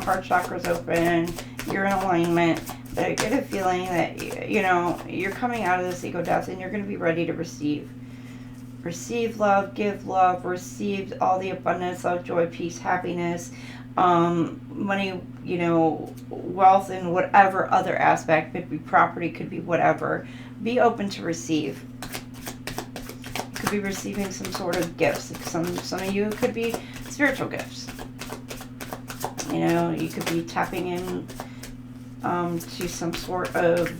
heart chakra's open. You're in alignment. But I get a feeling that, you're coming out of this ego death and you're going to be ready to receive. Receive love, give love, receive all the abundance, love, joy, peace, happiness, money, wealth, and whatever other aspect. Could be property, could be whatever. Be open to receive. You could be receiving some sort of gifts. Some of you could be spiritual gifts. You could be tapping in to some sort of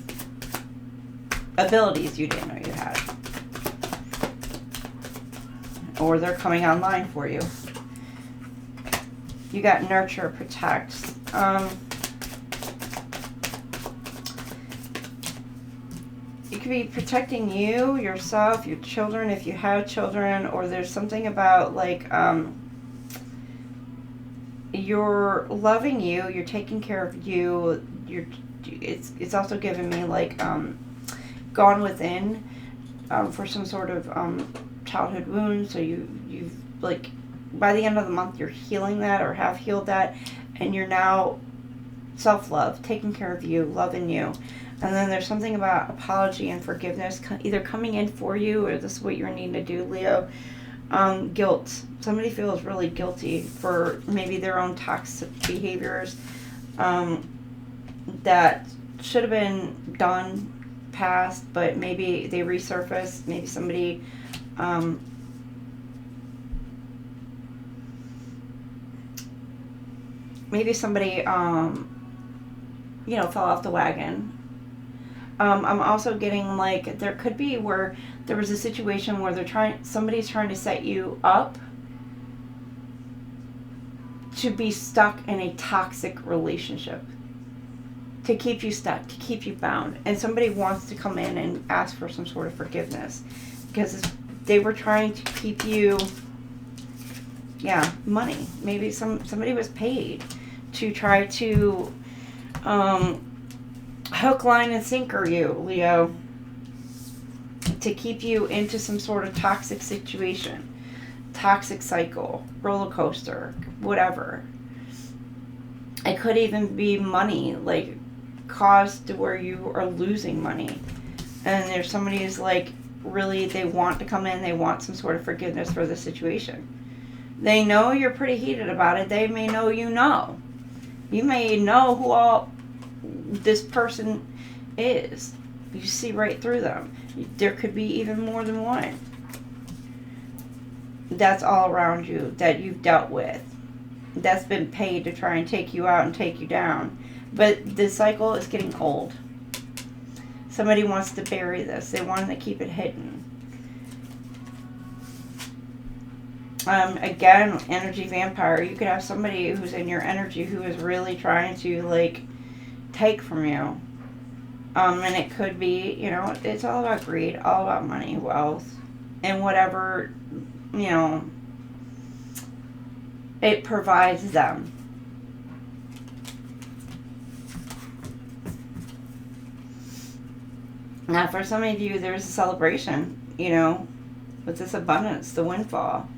abilities you didn't know you had. Or they're coming online for you. You got nurture, protect. You could be protecting you, yourself, your children, if you have children, or there's something about like you're loving you, you're taking care of you. It's also giving me like gone within for some sort of childhood wound. So you've like by the end of the month you're healing that or have healed that, and you're now self-love, taking care of you, loving you. And then there's something about apology and forgiveness either coming in for you, or this is what you're needing to do, Leo. Guilt. Somebody feels really guilty for maybe their own toxic behaviors that should have been done past, but maybe they resurfaced. Maybe somebody fell off the wagon. I'm also getting like there could be where there was a situation where somebody's trying to set you up to be stuck in a toxic relationship, to keep you stuck, to keep you bound, and somebody wants to come in and ask for some sort of forgiveness because they were trying to keep you, money. Maybe somebody was paid to try to hook, line, and sinker you, Leo, to keep you into some sort of toxic situation, toxic cycle, roller coaster, whatever. It could even be money, like caused to where you are losing money, and there's somebody who's like really, they want to come in, they want some sort of forgiveness for the situation. They know you're pretty heated about it. They may know you may know who all this person is. You see right through them. There could be even more than one that's all around you that you've dealt with, that's been paid to try and take you out and take you down. But the cycle is getting old. Somebody wants to bury this. They want to keep it hidden. Again, energy vampire. You could have somebody who's in your energy who is really trying to like take from you. And it could be, it's all about greed, all about money, wealth, and whatever, it provides them. Now, for some of you, there's a celebration, with this abundance, the windfall.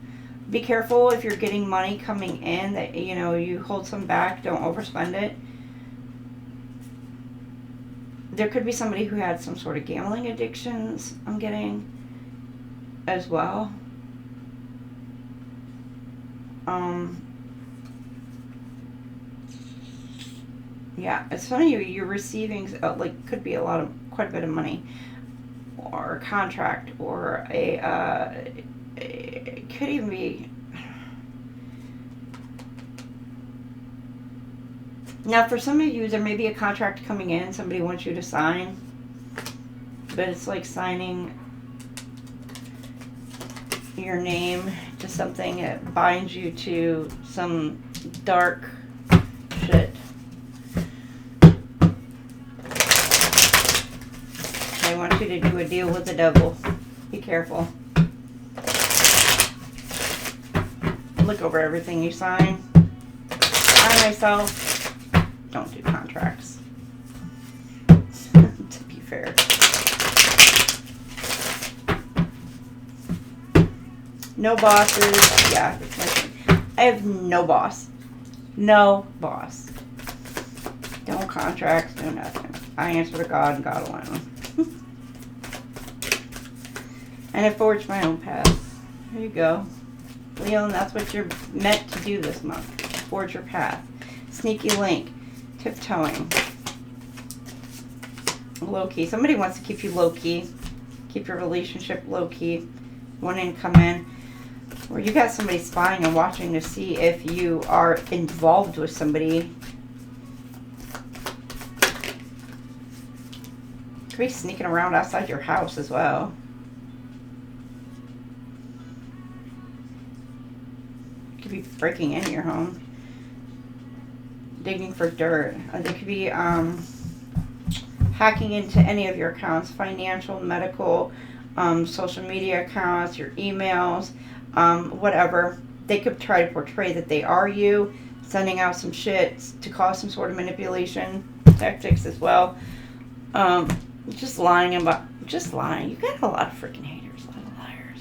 Be careful if you're getting money coming in that, you hold some back, don't overspend it. There could be somebody who had some sort of gambling addictions, I'm getting, as well. Yeah, it's funny you're receiving like could be quite a bit of money, or a contract, or it could even be. Now, for some of you, there may be a contract coming in. Somebody wants you to sign, but it's like signing your name to something that binds you to some dark shit. They want you to do a deal with the devil. Be careful. Look over everything you sign. I myself don't do contracts. To be fair. No bosses. Yeah. I have no boss. No boss. No contracts, no nothing. I answer to God and God alone. And I forged my own path. There you go. Leo, and that's what you're meant to do this month. Forge your path. Sneaky link. Tiptoeing. Low-key. Somebody wants to keep you low-key. Keep your relationship low-key. Wanting to come in. Or you got somebody spying and watching to see if you are involved with somebody. Could be sneaking around outside your house as well. Could be breaking into your home. Digging for dirt. They could be hacking into any of your accounts. Financial, medical, social media accounts, your emails, whatever. They could try to portray that they are you. Sending out some shit to cause some sort of manipulation tactics as well. Just lying. You got a lot of freaking haters. A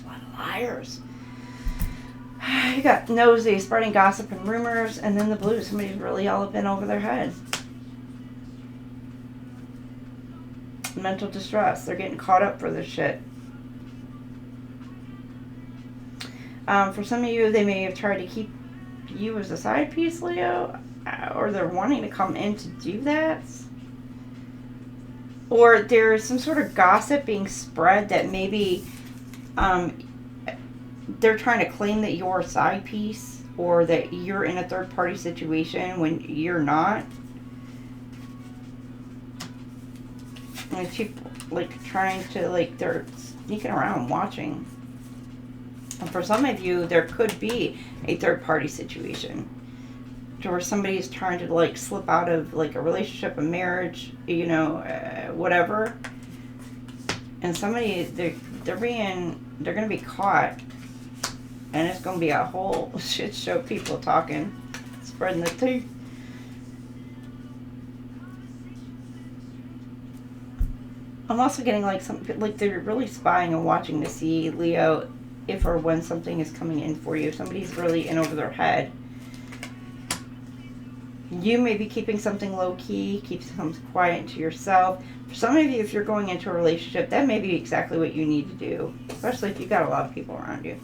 lot of liars. You got nosy, spreading gossip and rumors, and then the blues. Somebody's really all up in over their head. Mental distress. They're getting caught up for this shit. For some of you, they may have tried to keep you as a side piece, Leo, or they're wanting to come in to do that. Or there's some sort of gossip being spread that maybe they're trying to claim that you're a side piece, or that you're in a third party situation when you're not. And people trying to they're sneaking around watching. And for some of you, there could be a third party situation where somebody is trying to slip out of a relationship, a marriage, whatever. And somebody they're going to be caught. And it's going to be a whole shit show. People talking, spreading the tea. I'm also getting they're really spying and watching to see, Leo, if or when something is coming in for you. Somebody's really in over their head. You may be keeping something low key, keep something quiet to yourself. For some of you, if you're going into a relationship, that may be exactly what you need to do, especially if you've got a lot of people around you.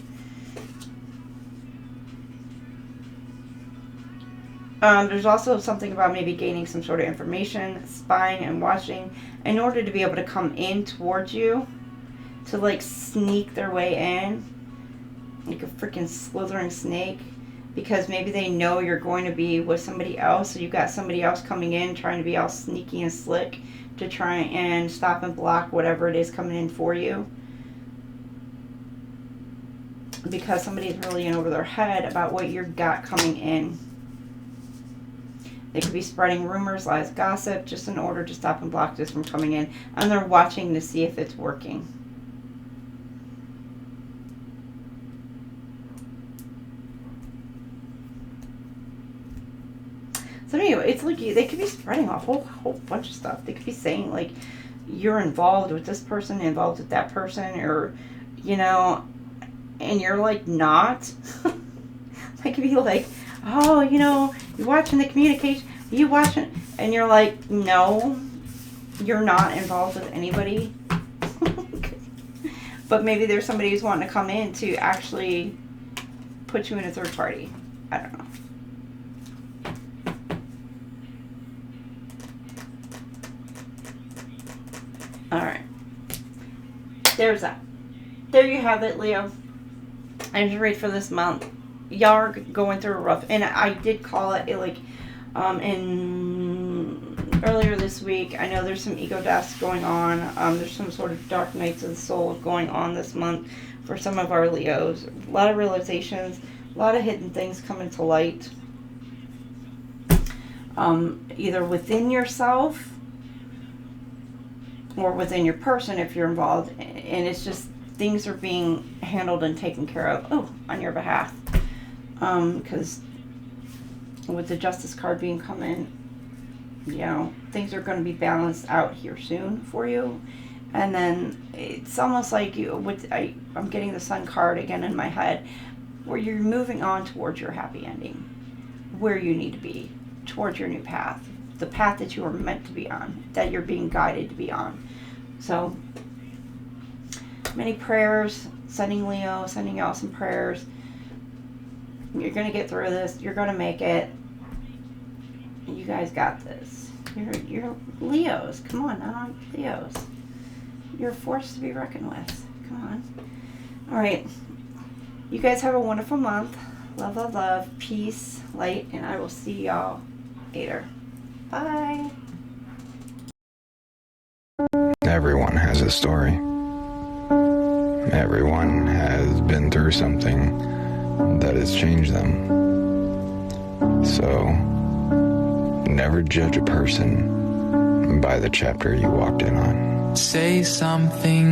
There's also something about maybe gaining some sort of information, spying and watching in order to be able to come in towards you, to sneak their way in like a freaking slithering snake, because maybe they know you're going to be with somebody else, so you've got somebody else coming in trying to be all sneaky and slick to try and stop and block whatever it is coming in for you, because somebody's really in over their head about what you've got coming in. They could be spreading rumors, lies, gossip, just in order to stop and block this from coming in. And they're watching to see if it's working. Some of you, it's they could be spreading a whole bunch of stuff. They could be saying you're involved with this person, involved with that person, or and you're not. They could be oh, you're watching the communication, you watching, and you're no, you're not involved with anybody. But maybe there's somebody who's wanting to come in to actually put you in a third party. I don't know. All right. There's that. There you have it, Leo. I'm just read for this month. Y'all are going through a rough, and I did call it like in earlier this week. I know there's some ego deaths going on. There's some sort of dark nights of the soul going on this month for some of our Leos. A lot of realizations, a lot of hidden things coming to light. Either within yourself or within your person if you're involved, and it's just things are being handled and taken care of on your behalf, because with the Justice card being come in, you know, things are going to be balanced out here soon for you. And then it's almost like I'm getting the Sun card again in my head, where you're moving on towards your happy ending, where you need to be, towards your new path, the path that you were meant to be on, that you're being guided to be on. So many prayers, sending y'all some prayers. You're going to get through this. You're going to make it. You guys got this. You're Leos. Come on now, Leos. You're a force to be reckoned with. Come on. All right. You guys have a wonderful month. Love, love, love. Peace, light, and I will see y'all later. Bye. Everyone has a story. Everyone has been through something that has changed them. So, never judge a person by the chapter you walked in on. Say something.